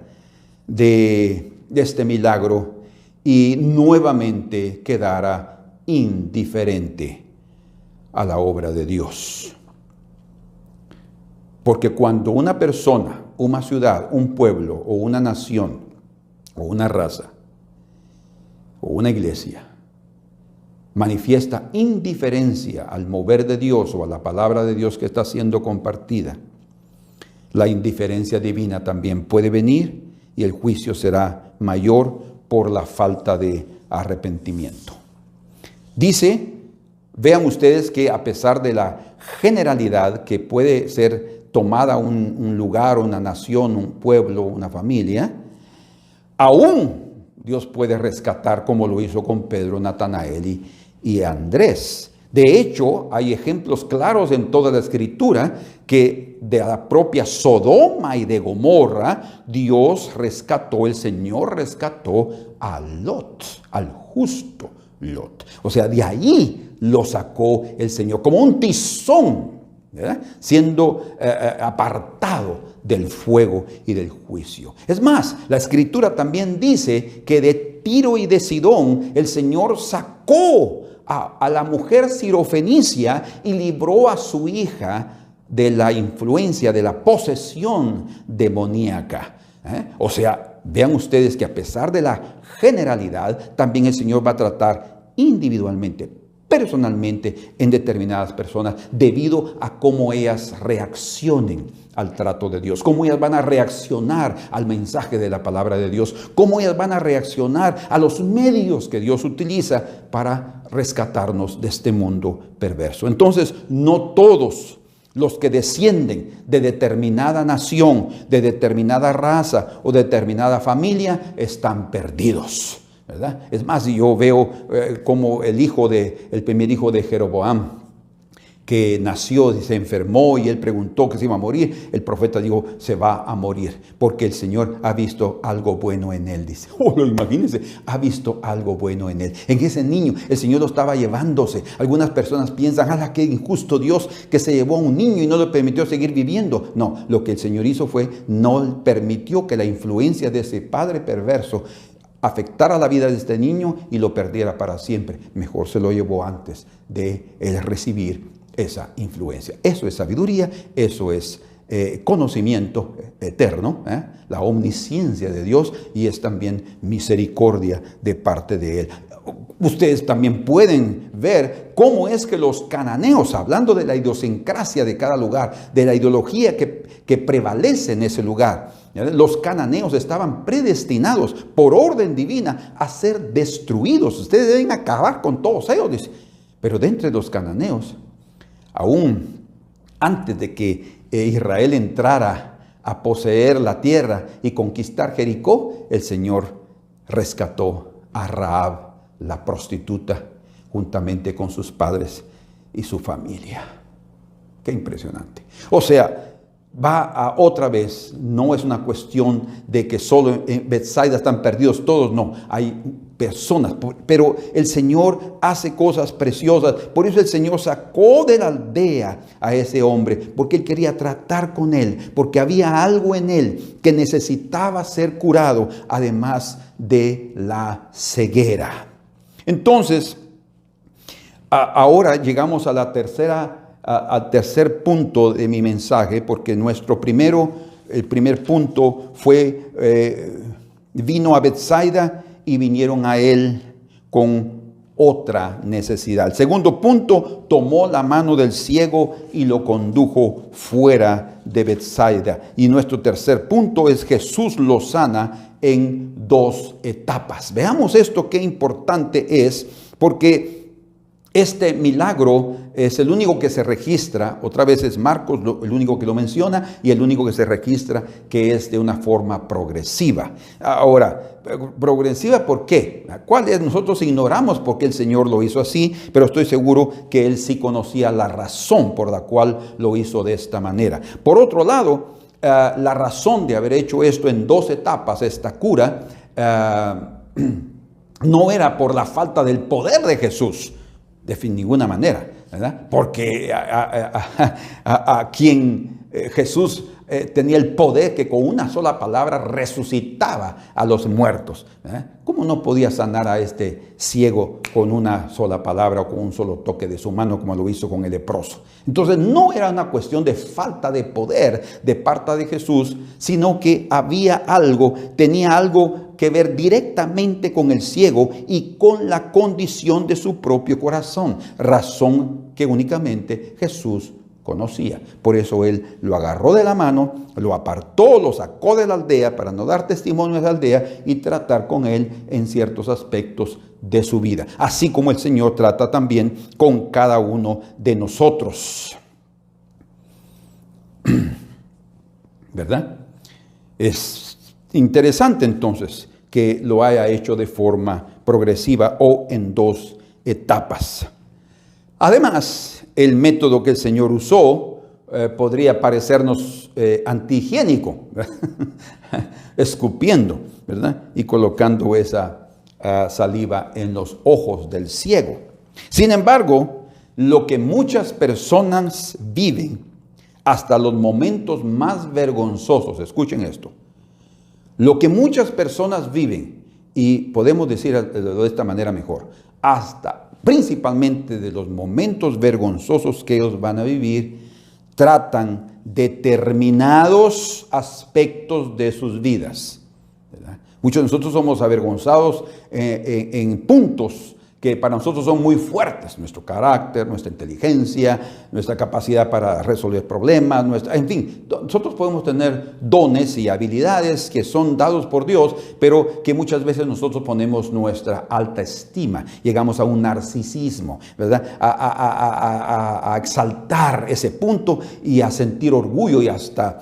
de este milagro y nuevamente quedara indiferente a la obra de Dios. Porque cuando una persona, una ciudad, un pueblo o una nación o una raza o una iglesia manifiesta indiferencia al mover de Dios o a la palabra de Dios que está siendo compartida, la indiferencia divina también puede venir y el juicio será mayor por la falta de arrepentimiento. Dice, vean ustedes que a pesar de la generalidad que puede ser tomada un lugar, una nación, un pueblo, una familia, aún Dios puede rescatar como lo hizo con Pedro, Natanael y Andrés. De hecho, hay ejemplos claros en toda la Escritura que de la propia Sodoma y de Gomorra, Dios rescató, el Señor rescató a Lot, al justo Lot. O sea, de ahí lo sacó el Señor como un tizón, ¿verdad? Siendo apartado del fuego y del juicio. Es más, la Escritura también dice que de Tiro y de Sidón el Señor sacó a la mujer sirofenicia y libró a su hija de la influencia, de la posesión demoníaca. O sea, vean ustedes que a pesar de la generalidad, también el Señor va a tratar individualmente, personalmente en determinadas personas debido a cómo ellas reaccionen al trato de Dios, cómo ellas van a reaccionar al mensaje de la palabra de Dios, cómo ellas van a reaccionar a los medios que Dios utiliza para rescatarnos de este mundo perverso. Entonces, no todos los que descienden de determinada nación, de determinada raza o determinada familia están perdidos, ¿verdad? Es más, yo veo como el primer hijo de Jeroboam, que nació y se enfermó y él preguntó que se iba a morir, el profeta dijo, se va a morir, porque el Señor ha visto algo bueno en él, dice. Imagínense, ha visto algo bueno en él. En ese niño, el Señor lo estaba llevándose. Algunas personas piensan, ¡ala, qué injusto Dios que se llevó a un niño y no le permitió seguir viviendo! No, lo que el Señor hizo fue, no permitió que la influencia de ese padre perverso afectara la vida de este niño y lo perdiera para siempre. Mejor se lo llevó antes de él recibir esa influencia. Eso es sabiduría, eso es conocimiento eterno, la omnisciencia de Dios, y es también misericordia de parte de Él. Ustedes también pueden ver cómo es que los cananeos, hablando de la idiosincrasia de cada lugar, de la ideología que prevalece en ese lugar, los cananeos estaban predestinados por orden divina a ser destruidos. Ustedes deben acabar con todos ellos, dice. Pero de entre los cananeos, aún antes de que Israel entrara a poseer la tierra y conquistar Jericó, el Señor rescató a Rahab, la prostituta, juntamente con sus padres y su familia. Qué impresionante. O sea, otra vez, no es una cuestión de que solo en Betsaida están perdidos todos, no, hay personas, pero el Señor hace cosas preciosas. Por eso el Señor sacó de la aldea a ese hombre, porque Él quería tratar con él, porque había algo en él que necesitaba ser curado, además de la ceguera. Entonces, Ahora llegamos a la al tercer punto de mi mensaje, porque el primer punto fue, vino a Betsaida y vinieron a él con otra necesidad. El segundo punto, tomó la mano del ciego y lo condujo fuera de Betsaida. Y nuestro tercer punto es Jesús lo sana en 2 etapas. Veamos esto, qué importante es, porque este milagro es el único que se registra, otra vez es Marcos el único que lo menciona y el único que se registra que es de una forma progresiva. Ahora, progresiva, ¿por qué? Nosotros ignoramos por qué el Señor lo hizo así, pero estoy seguro que Él sí conocía la razón por la cual lo hizo de esta manera. Por otro lado, la razón de haber hecho esto en 2 etapas, esta cura, no era por la falta del poder de Jesús, de ninguna manera, ¿verdad? Porque a quien Jesús tenía el poder que con una sola palabra resucitaba a los muertos, ¿verdad? ¿Cómo no podía sanar a este ciego con una sola palabra o con un solo toque de su mano como lo hizo con el leproso? Entonces no era una cuestión de falta de poder de parte de Jesús, sino que tenía algo que ver directamente con el ciego y con la condición de su propio corazón, razón que únicamente Jesús conocía. Por eso él lo agarró de la mano, lo apartó, lo sacó de la aldea para no dar testimonio de la aldea y tratar con él en ciertos aspectos de su vida. Así como el Señor trata también con cada uno de nosotros. ¿Verdad? Es interesante entonces que lo haya hecho de forma progresiva o en 2 etapas. Además, el método que el Señor usó podría parecernos antihigiénico, escupiendo, ¿verdad? Y colocando esa saliva en los ojos del ciego. Sin embargo, lo que muchas personas viven hasta los momentos más vergonzosos, escuchen esto, lo que muchas personas viven, y podemos decir de esta manera mejor, hasta principalmente de los momentos vergonzosos que ellos van a vivir, tratan determinados aspectos de sus vidas, ¿verdad? Muchos de nosotros somos avergonzados en puntos que para nosotros son muy fuertes, nuestro carácter, nuestra inteligencia, nuestra capacidad para resolver problemas, en fin, nosotros podemos tener dones y habilidades que son dados por Dios, pero que muchas veces nosotros ponemos nuestra alta estima, llegamos a un narcisismo, ¿verdad? A exaltar ese punto y a sentir orgullo y hasta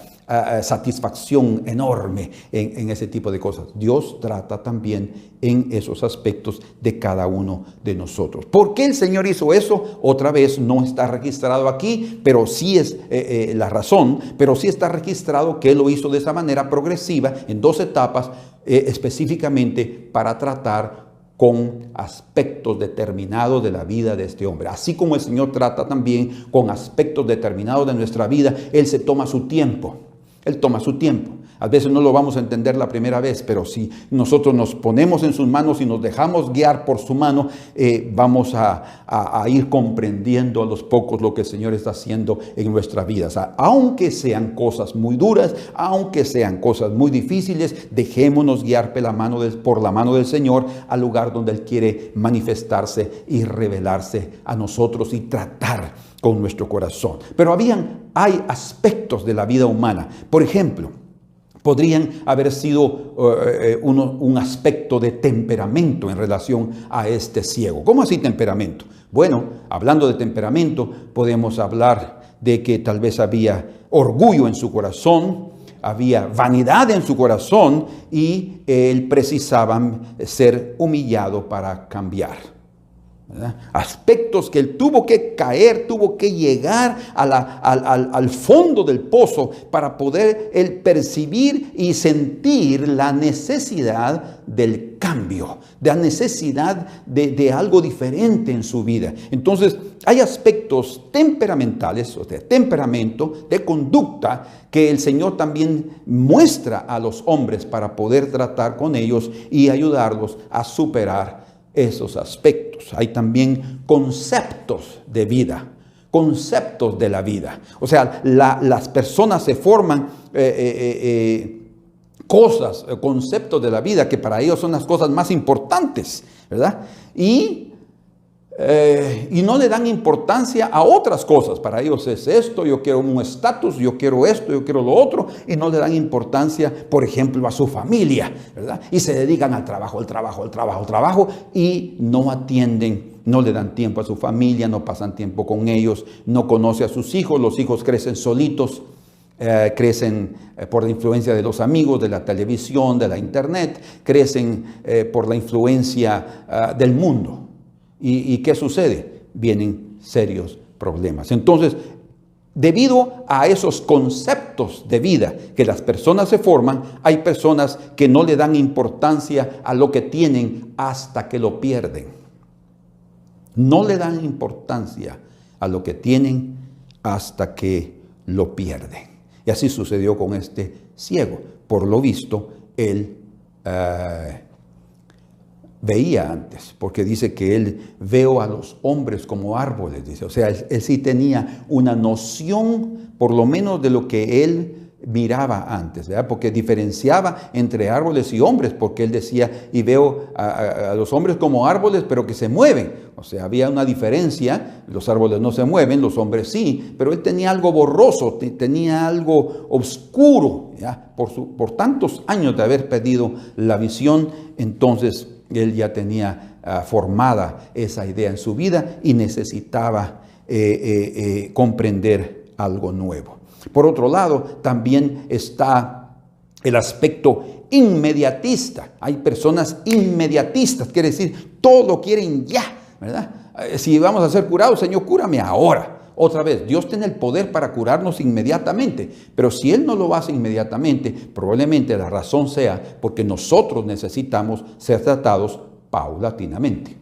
satisfacción enorme en ese tipo de cosas. Dios trata también en esos aspectos de cada uno de nosotros. ¿Por qué el Señor hizo eso? Otra vez no está registrado aquí, pero sí es la razón, pero sí está registrado que Él lo hizo de esa manera progresiva, en 2 etapas, específicamente para tratar con aspectos determinados de la vida de este hombre. Así como el Señor trata también con aspectos determinados de nuestra vida, Él se toma su tiempo. Él toma su tiempo. A veces no lo vamos a entender la primera vez, pero si nosotros nos ponemos en sus manos y nos dejamos guiar por su mano, vamos a ir comprendiendo a los pocos lo que el Señor está haciendo en nuestra vida. O sea, aunque sean cosas muy duras, aunque sean cosas muy difíciles, dejémonos guiar por la mano del Señor al lugar donde Él quiere manifestarse y revelarse a nosotros y tratar con nuestro corazón. Pero hay aspectos de la vida humana. Por ejemplo, podrían haber sido un aspecto de temperamento en relación a este ciego. ¿Cómo así temperamento? Bueno, hablando de temperamento, podemos hablar de que tal vez había orgullo en su corazón, había vanidad en su corazón y él precisaba ser humillado para cambiar, ¿verdad? Aspectos que él tuvo que caer, tuvo que llegar al fondo del pozo para poder él percibir y sentir la necesidad del cambio, de la necesidad de algo diferente en su vida. Entonces, hay aspectos temperamentales, o de temperamento, de conducta, que el Señor también muestra a los hombres para poder tratar con ellos y ayudarlos a superar esos aspectos. Hay también conceptos de vida, conceptos de la vida. O sea, las personas se forman cosas, conceptos de la vida que para ellos son las cosas más importantes, ¿verdad? Y no le dan importancia a otras cosas. Para ellos es esto, yo quiero un estatus, yo quiero esto, yo quiero lo otro, y no le dan importancia, por ejemplo, a su familia, ¿verdad? Y se dedican al trabajo, y no atienden, no le dan tiempo a su familia, no pasan tiempo con ellos, no conoce a sus hijos, los hijos crecen solitos, crecen por la influencia de los amigos, de la televisión, de la internet, crecen por la influencia del mundo. ¿Y qué sucede? Vienen serios problemas. Entonces, debido a esos conceptos de vida que las personas se forman, hay personas que no le dan importancia a lo que tienen hasta que lo pierden. No le dan importancia a lo que tienen hasta que lo pierden. Y así sucedió con este ciego. Por lo visto, él veía antes, porque dice que él veo a los hombres como árboles, dice. O sea, él sí tenía una noción, por lo menos, de lo que él miraba antes, ¿verdad? Porque diferenciaba entre árboles y hombres, porque él decía, y veo a los hombres como árboles, pero que se mueven. O sea, había una diferencia, los árboles no se mueven, los hombres sí, pero él tenía algo borroso, tenía algo oscuro, ¿ya? Por tantos años de haber perdido la visión, entonces él ya tenía formada esa idea en su vida y necesitaba comprender algo nuevo. Por otro lado, también está el aspecto inmediatista. Hay personas inmediatistas, quiere decir, todo lo quieren ya, ¿verdad? Si vamos a ser curados, Señor, cúrame ahora. Otra vez, Dios tiene el poder para curarnos inmediatamente, pero si Él no lo hace inmediatamente, probablemente la razón sea porque nosotros necesitamos ser tratados paulatinamente,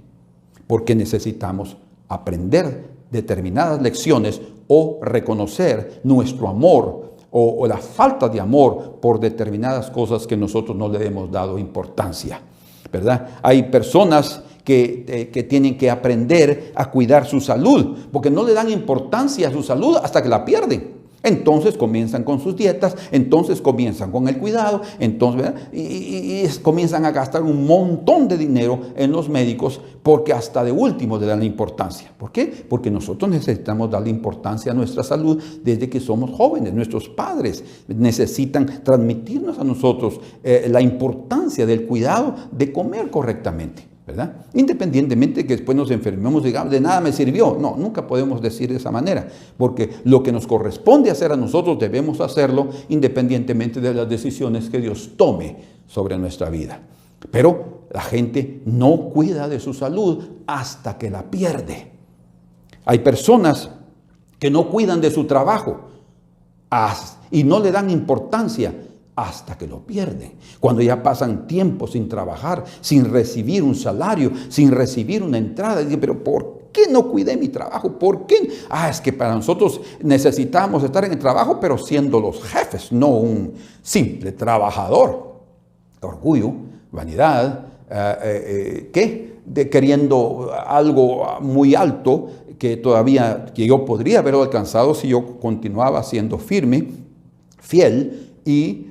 porque necesitamos aprender determinadas lecciones o reconocer nuestro amor o la falta de amor por determinadas cosas que nosotros no le hemos dado importancia, ¿verdad? Hay personas que tienen que aprender a cuidar su salud, porque no le dan importancia a su salud hasta que la pierden. Entonces comienzan con sus dietas, entonces comienzan con el cuidado, entonces, ¿verdad? Y comienzan a gastar un montón de dinero en los médicos, porque hasta de último le dan la importancia. ¿Por qué? Porque nosotros necesitamos darle importancia a nuestra salud desde que somos jóvenes. Nuestros padres necesitan transmitirnos a nosotros la importancia del cuidado de comer correctamente, ¿verdad? Independientemente de que después nos enfermemos, digamos, de nada me sirvió. No, nunca podemos decir de esa manera, porque lo que nos corresponde hacer a nosotros debemos hacerlo independientemente de las decisiones que Dios tome sobre nuestra vida. Pero la gente no cuida de su salud hasta que la pierde. Hay personas que no cuidan de su trabajo y no le dan importancia hasta que lo pierden. Cuando ya pasan tiempo sin trabajar, sin recibir un salario, sin recibir una entrada, dicen, pero ¿por qué no cuidé mi trabajo? ¿Por qué? Es que para nosotros necesitamos estar en el trabajo, pero siendo los jefes, no un simple trabajador. Orgullo, vanidad, queriendo algo muy alto que yo podría haberlo alcanzado si yo continuaba siendo firme, fiel y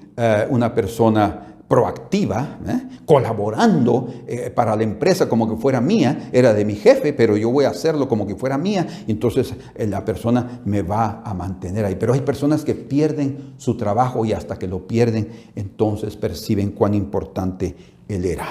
una persona proactiva, colaborando para la empresa como que fuera mía. Era de mi jefe, pero yo voy a hacerlo como que fuera mía, y entonces la persona me va a mantener ahí. Pero hay personas que pierden su trabajo y hasta que lo pierden, entonces perciben cuán importante él era.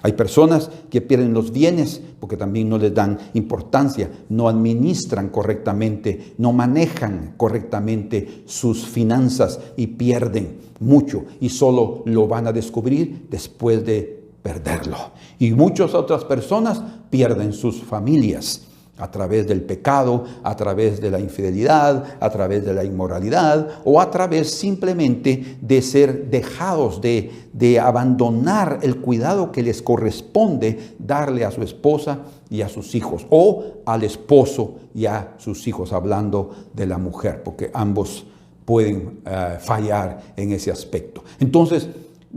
Hay personas que pierden los bienes porque también no les dan importancia, no administran correctamente, no manejan correctamente sus finanzas y pierden mucho, y solo lo van a descubrir después de perderlo. Y muchas otras personas pierden sus familias a través del pecado, a través de la infidelidad, a través de la inmoralidad, o a través simplemente de ser dejados, de abandonar el cuidado que les corresponde darle a su esposa y a sus hijos, o al esposo y a sus hijos, hablando de la mujer, porque ambos pueden fallar en ese aspecto. Entonces,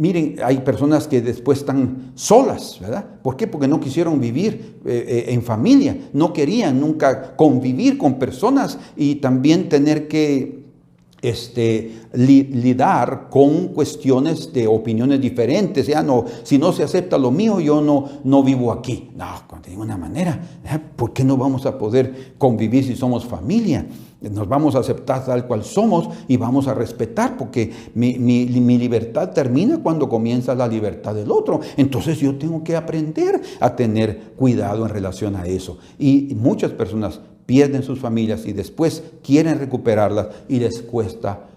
Miren, hay personas que después están solas, ¿verdad? ¿Por qué? Porque no quisieron vivir en familia, no querían nunca convivir con personas y también tener que lidar con cuestiones de opiniones diferentes. Ya no, si no se acepta lo mío, yo no vivo aquí. No, de ninguna manera. ¿Por qué no vamos a poder convivir si somos familia? Nos vamos a aceptar tal cual somos y vamos a respetar, porque mi libertad termina cuando comienza la libertad del otro. Entonces yo tengo que aprender a tener cuidado en relación a eso. Y muchas personas pierden sus familias y después quieren recuperarlas y les cuesta,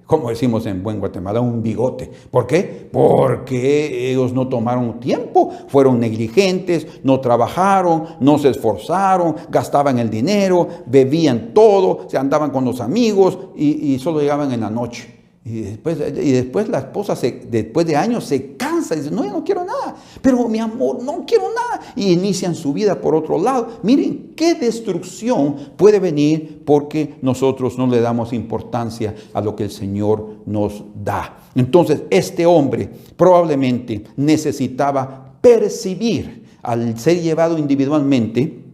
como decimos en buen Guatemala, un bigote. ¿Por qué? Porque ellos no tomaron tiempo, fueron negligentes, no trabajaron, no se esforzaron, gastaban el dinero, bebían todo, se andaban con los amigos y solo llegaban en la noche. Y después la esposa, después de años, se cansa y dice, no, yo no quiero nada. Pero mi amor, no quiero nada. Y inician su vida por otro lado. Miren, qué destrucción puede venir porque nosotros no le damos importancia a lo que el Señor nos da. Entonces, este hombre probablemente necesitaba percibir, al ser llevado individualmente,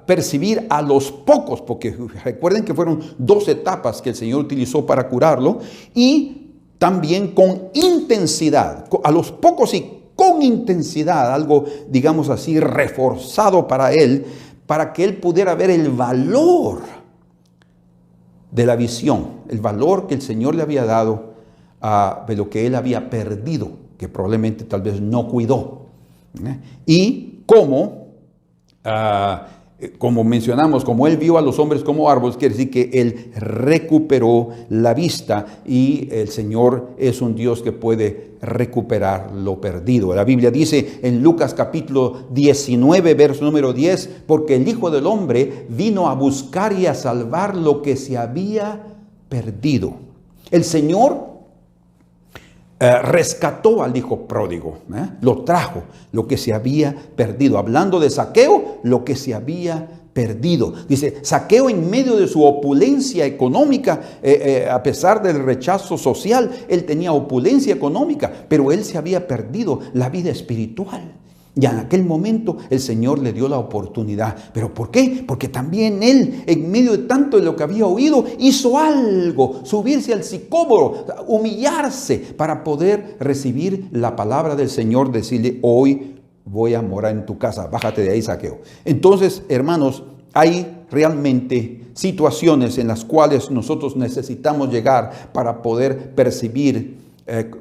percibir a los pocos, porque recuerden que fueron 2 etapas que el Señor utilizó para curarlo, y también con intensidad, a los pocos y con intensidad, algo, digamos así, reforzado para él, para que él pudiera ver el valor de la visión, el valor que el Señor le había dado de lo que él había perdido, que probablemente tal vez no cuidó. Y como mencionamos, como él vio a los hombres como árboles, quiere decir que él recuperó la vista, y el Señor es un Dios que puede recuperar lo perdido. La Biblia dice en Lucas capítulo 19, verso número 10, porque el Hijo del Hombre vino a buscar y a salvar lo que se había perdido. El Señor rescató al hijo pródigo, lo trajo, lo que se había perdido. Hablando de Zaqueo, lo que se había perdido. Dice, Zaqueo, en medio de su opulencia económica, a pesar del rechazo social, él tenía opulencia económica, pero él se había perdido la vida espiritual. Y en aquel momento el Señor le dio la oportunidad. ¿Pero por qué? Porque también él, en medio de tanto de lo que había oído, hizo algo, subirse al sicómoro, humillarse para poder recibir la palabra del Señor, decirle, hoy voy a morar en tu casa, bájate de ahí, Zaqueo. Entonces, hermanos, hay realmente situaciones en las cuales nosotros necesitamos llegar para poder percibir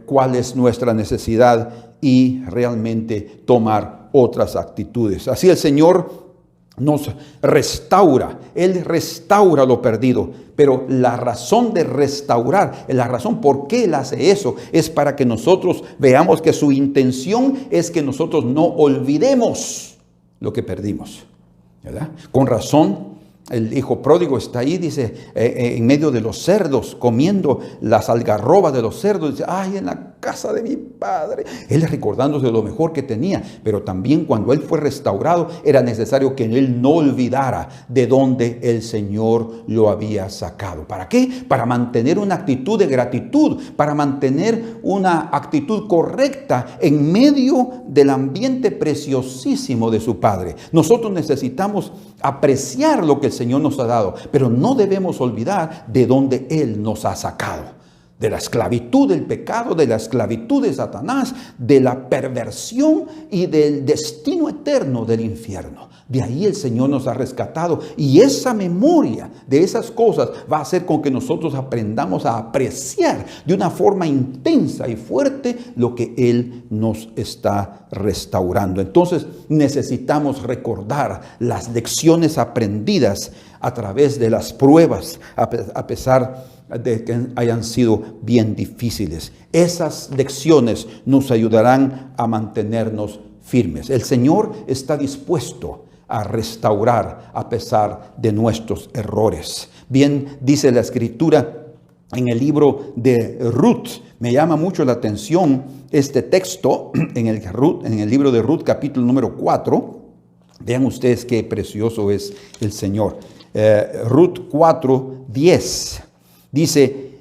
cuál es nuestra necesidad y realmente tomar otras actitudes. Así el Señor nos restaura, Él restaura lo perdido, pero la razón de restaurar, la razón por qué Él hace eso, es para que nosotros veamos que su intención es que nosotros no olvidemos lo que perdimos, ¿verdad? Con razón, el hijo pródigo está ahí, dice, en medio de los cerdos, comiendo las algarrobas de los cerdos. Dice, ay, en la casa de mi padre. Él recordándose de lo mejor que tenía. Pero también cuando él fue restaurado, era necesario que él no olvidara de dónde el Señor lo había sacado. ¿Para qué? Para mantener una actitud de gratitud, para mantener una actitud correcta en medio del ambiente preciosísimo de su Padre. Nosotros necesitamos apreciar lo que el Señor nos ha dado, pero no debemos olvidar de dónde Él nos ha sacado. De la esclavitud del pecado, de la esclavitud de Satanás, de la perversión y del destino eterno del infierno. De ahí el Señor nos ha rescatado, y esa memoria de esas cosas va a hacer con que nosotros aprendamos a apreciar de una forma intensa y fuerte lo que Él nos está restaurando. Entonces necesitamos recordar las lecciones aprendidas a través de las pruebas, a pesar de que hayan sido bien difíciles. Esas lecciones nos ayudarán a mantenernos firmes. El Señor está dispuesto a restaurar a pesar de nuestros errores. Bien, dice la Escritura en el libro de Ruth. Me llama mucho la atención este texto en el libro de Ruth, capítulo número 4. Vean ustedes qué precioso es el Señor. Ruth 4:10. Dice,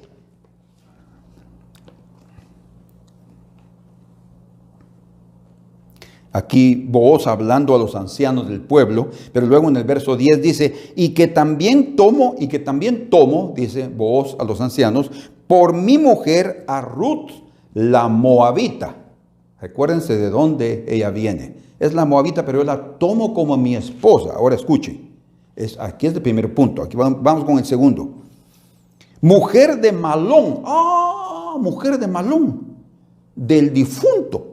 Aquí Booz hablando a los ancianos del pueblo, pero luego en el verso 10 dice, y que también tomo, dice Booz a los ancianos, por mi mujer a Ruth, la moabita. Recuérdense de dónde ella viene. Es la moabita, pero yo la tomo como mi esposa. Ahora escuchen, aquí es el primer punto, aquí vamos con el segundo. Mujer de Malón, mujer de Malón, del difunto.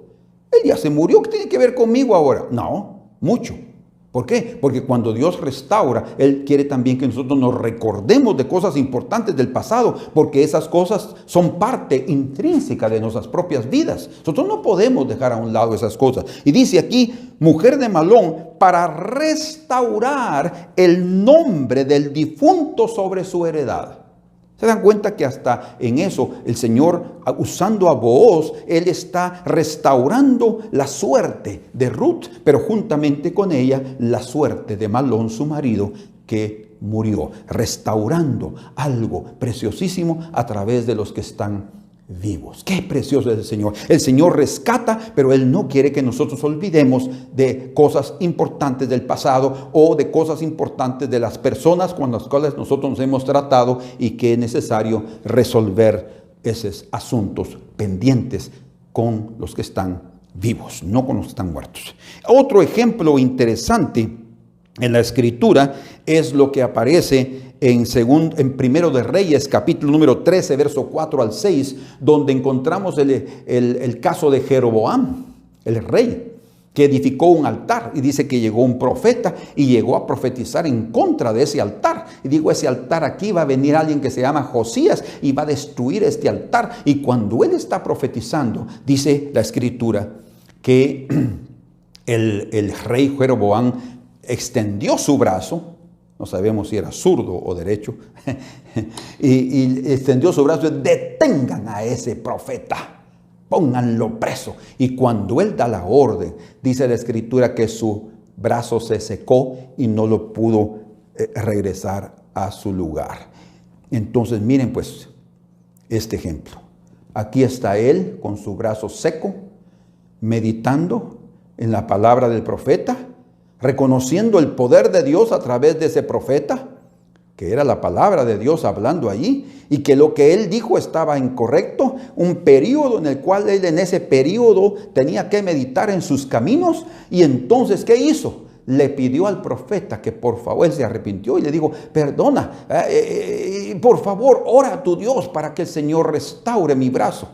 Él ya se murió, ¿qué tiene que ver conmigo ahora? No, mucho. ¿Por qué? Porque cuando Dios restaura, Él quiere también que nosotros nos recordemos de cosas importantes del pasado, porque esas cosas son parte intrínseca de nuestras propias vidas. Nosotros no podemos dejar a un lado esas cosas. Y dice aquí, mujer de Malón, para restaurar el nombre del difunto sobre su heredad. ¿Se dan cuenta que hasta en eso el Señor, usando a Booz, Él está restaurando la suerte de Ruth, pero juntamente con ella la suerte de Malón, su marido, que murió, restaurando algo preciosísimo a través de los que están vivos? Qué precioso es el Señor. El Señor rescata, pero Él no quiere que nosotros olvidemos de cosas importantes del pasado o de cosas importantes de las personas con las cuales nosotros nos hemos tratado y que es necesario resolver esos asuntos pendientes con los que están vivos, no con los que están muertos. Otro ejemplo interesante en la Escritura es lo que aparece en Primero de Reyes, capítulo número 13, verso 4 al 6, donde encontramos el caso de Jeroboam, el rey, que edificó un altar. Y dice que llegó un profeta y llegó a profetizar en contra de ese altar. Y digo, ese altar aquí va a venir alguien que se llama Josías y va a destruir este altar. Y cuando él está profetizando, dice la Escritura que el rey Jeroboam extendió su brazo. No sabemos si era zurdo o derecho. y extendió su brazo y detengan a ese profeta. Pónganlo preso. Y cuando él da la orden, dice la Escritura que su brazo se secó y no lo pudo regresar a su lugar. Entonces miren pues este ejemplo. Aquí está él con su brazo seco, meditando en la palabra del profeta, reconociendo el poder de Dios a través de ese profeta, que era la palabra de Dios hablando allí, y que lo que él dijo estaba incorrecto, un periodo en el cual él en ese periodo tenía que meditar en sus caminos. Y entonces, ¿qué hizo? Le pidió al profeta que por favor, él se arrepintió y le dijo, perdona, por favor, ora a tu Dios para que el Señor restaure mi brazo.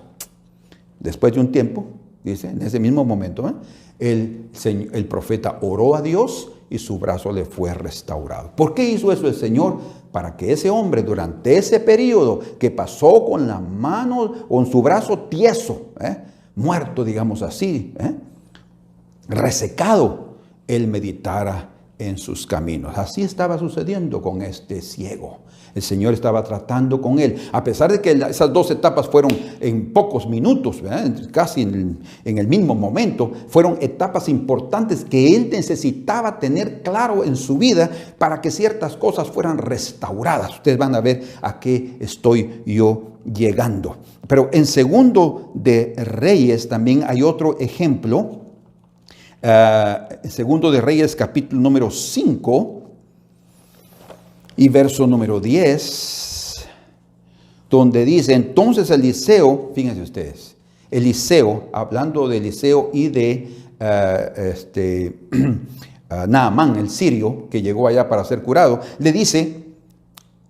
Después de un tiempo, dice, en ese mismo momento, el profeta oró a Dios y su brazo le fue restaurado. ¿Por qué hizo eso el Señor? Para que ese hombre durante ese periodo que pasó con la mano, con su brazo tieso, muerto, digamos así, resecado, él meditara en sus caminos. Así estaba sucediendo con este ciego. El Señor estaba tratando con él, a pesar de que esas dos etapas fueron en pocos minutos, casi en el mismo momento. Fueron etapas importantes que él necesitaba tener claro en su vida para que ciertas cosas fueran restauradas. Ustedes van a ver a qué estoy yo llegando. Pero en Segundo de Reyes también hay otro ejemplo. Segundo de Reyes, capítulo número 5 y verso número 10, donde dice, entonces Eliseo, fíjense ustedes, Eliseo, hablando de Eliseo y de Naamán, el sirio, que llegó allá para ser curado, le dice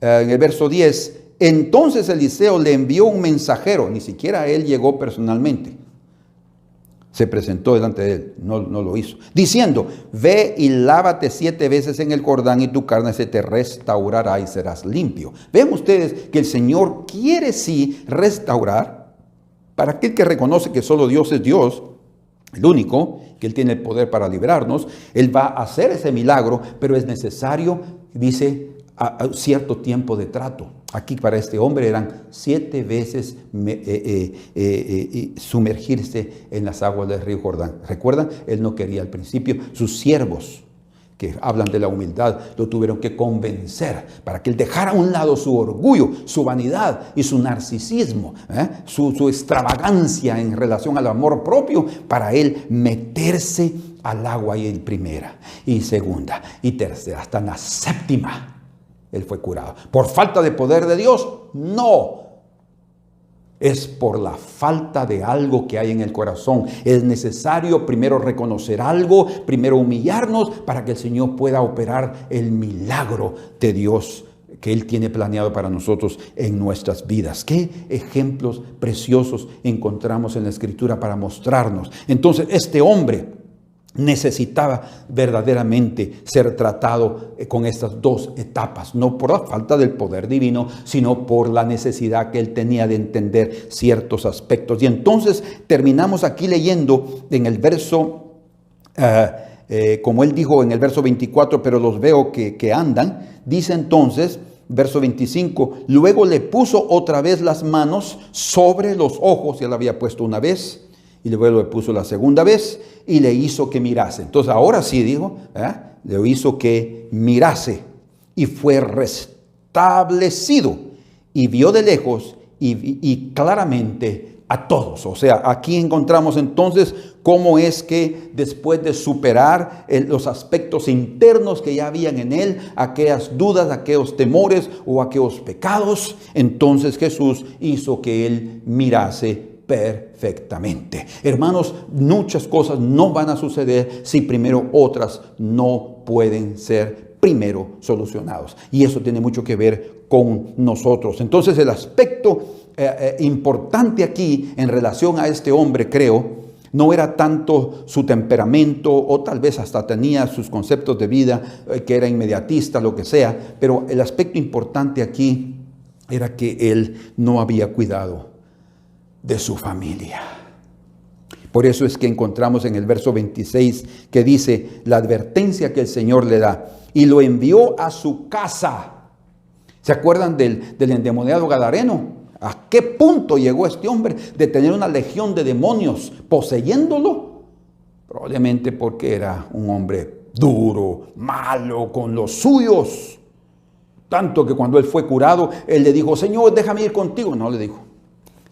en el verso 10, entonces Eliseo le envió un mensajero, ni siquiera él llegó personalmente. Se presentó delante de él, no lo hizo, diciendo, ve y lávate 7 veces en el Jordán y tu carne se te restaurará y serás limpio. Ven ustedes que el Señor quiere sí restaurar para aquel que reconoce que solo Dios es Dios, el único, que Él tiene el poder para librarnos. Él va a hacer ese milagro, pero es necesario, dice, a cierto tiempo de trato. Aquí para este hombre eran 7 veces sumergirse en las aguas del río Jordán. ¿Recuerdan? Él no quería al principio. Sus siervos que hablan de la humildad, lo tuvieron que convencer para que él dejara a un lado su orgullo, su vanidad y su narcisismo, su extravagancia en relación al amor propio, para él meterse al agua y en primera, y segunda, y tercera, hasta en la séptima, él fue curado. ¿Por falta de poder de Dios? No. Es por la falta de algo que hay en el corazón. Es necesario primero reconocer algo, primero humillarnos para que el Señor pueda operar el milagro de Dios que Él tiene planeado para nosotros en nuestras vidas. Qué ejemplos preciosos encontramos en la Escritura para mostrarnos. Entonces, este hombre necesitaba verdaderamente ser tratado con estas dos etapas, no por la falta del poder divino, sino por la necesidad que él tenía de entender ciertos aspectos. Y entonces terminamos aquí leyendo en el verso, como él dijo en el verso 24, pero los veo que andan, dice entonces, verso 25, luego le puso otra vez las manos sobre los ojos, ya la había puesto una vez, y luego le puso la segunda vez y le hizo que mirase. Entonces ahora sí dijo, le hizo que mirase y fue restablecido y vio de lejos y claramente a todos. O sea, aquí encontramos entonces cómo es que después de superar los aspectos internos que ya habían en él, aquellas dudas, aquellos temores o aquellos pecados, entonces Jesús hizo que él mirase perfectamente. Hermanos, muchas cosas no van a suceder si primero otras no pueden ser primero solucionados. Y eso tiene mucho que ver con nosotros. Entonces, el aspecto importante aquí en relación a este hombre, creo, no era tanto su temperamento, o tal vez hasta tenía sus conceptos de vida, que era inmediatista, lo que sea, pero el aspecto importante aquí era que él no había cuidado de su familia. Por eso es que encontramos en el verso 26 que dice la advertencia que el Señor le da, y lo envió a su casa. ¿Se acuerdan del endemoniado gadareno? ¿A qué punto llegó este hombre de tener una legión de demonios poseyéndolo? Probablemente porque era un hombre duro, malo con los suyos. Tanto que cuando él fue curado, él le dijo, Señor, déjame ir contigo. No, le dijo,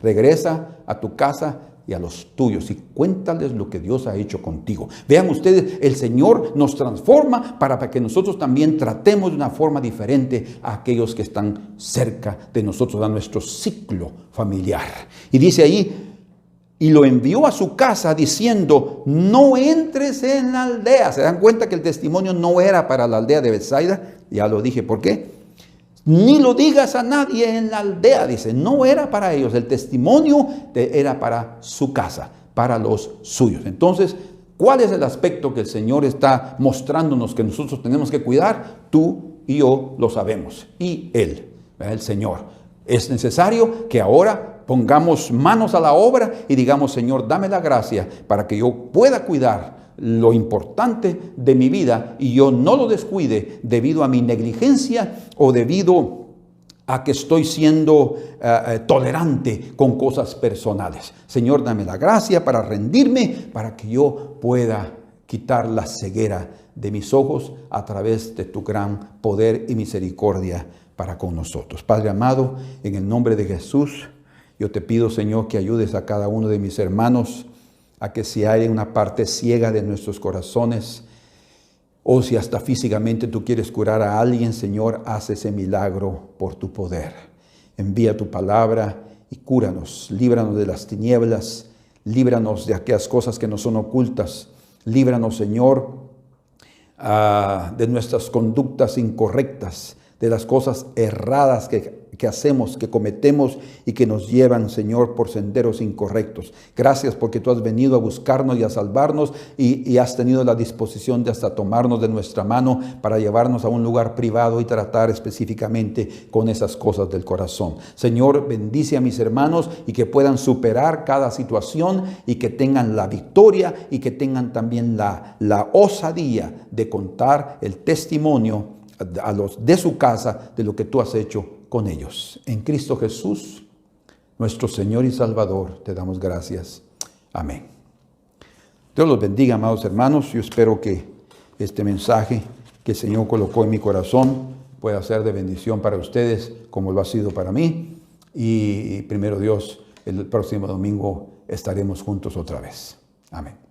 regresa a tu casa y a los tuyos y cuéntales lo que Dios ha hecho contigo. Vean ustedes, el Señor nos transforma para que nosotros también tratemos de una forma diferente a aquellos que están cerca de nosotros, a nuestro ciclo familiar. Y dice ahí, y lo envió a su casa diciendo, no entres en la aldea. ¿Se dan cuenta que el testimonio no era para la aldea de Betsaida? Ya lo dije, ¿por qué? Ni lo digas a nadie en la aldea, dice, no era para ellos, el testimonio era para su casa, para los suyos. Entonces, ¿cuál es el aspecto que el Señor está mostrándonos que nosotros tenemos que cuidar? Tú y yo lo sabemos, y Él, el Señor. Es necesario que ahora pongamos manos a la obra y digamos, Señor, dame la gracia para que yo pueda cuidar lo importante de mi vida y yo no lo descuide debido a mi negligencia o debido a que estoy siendo tolerante con cosas personales. Señor, dame la gracia para rendirme, para que yo pueda quitar la ceguera de mis ojos a través de tu gran poder y misericordia para con nosotros. Padre amado, en el nombre de Jesús, yo te pido, Señor, que ayudes a cada uno de mis hermanos a que si hay una parte ciega de nuestros corazones, o si hasta físicamente tú quieres curar a alguien, Señor, haz ese milagro por tu poder. Envía tu palabra y cúranos, líbranos de las tinieblas, líbranos de aquellas cosas que nos son ocultas, líbranos, Señor, de nuestras conductas incorrectas, de las cosas erradas que hacemos, que cometemos y que nos llevan, Señor, por senderos incorrectos. Gracias porque tú has venido a buscarnos y a salvarnos y has tenido la disposición de hasta tomarnos de nuestra mano para llevarnos a un lugar privado y tratar específicamente con esas cosas del corazón. Señor, bendice a mis hermanos y que puedan superar cada situación y que tengan la victoria y que tengan también la osadía de contar el testimonio a los de su casa de lo que tú has hecho con ellos. En Cristo Jesús, nuestro Señor y Salvador, te damos gracias. Amén. Dios los bendiga, amados hermanos. Yo espero que este mensaje que el Señor colocó en mi corazón pueda ser de bendición para ustedes como lo ha sido para mí. Y primero Dios, el próximo domingo estaremos juntos otra vez. Amén.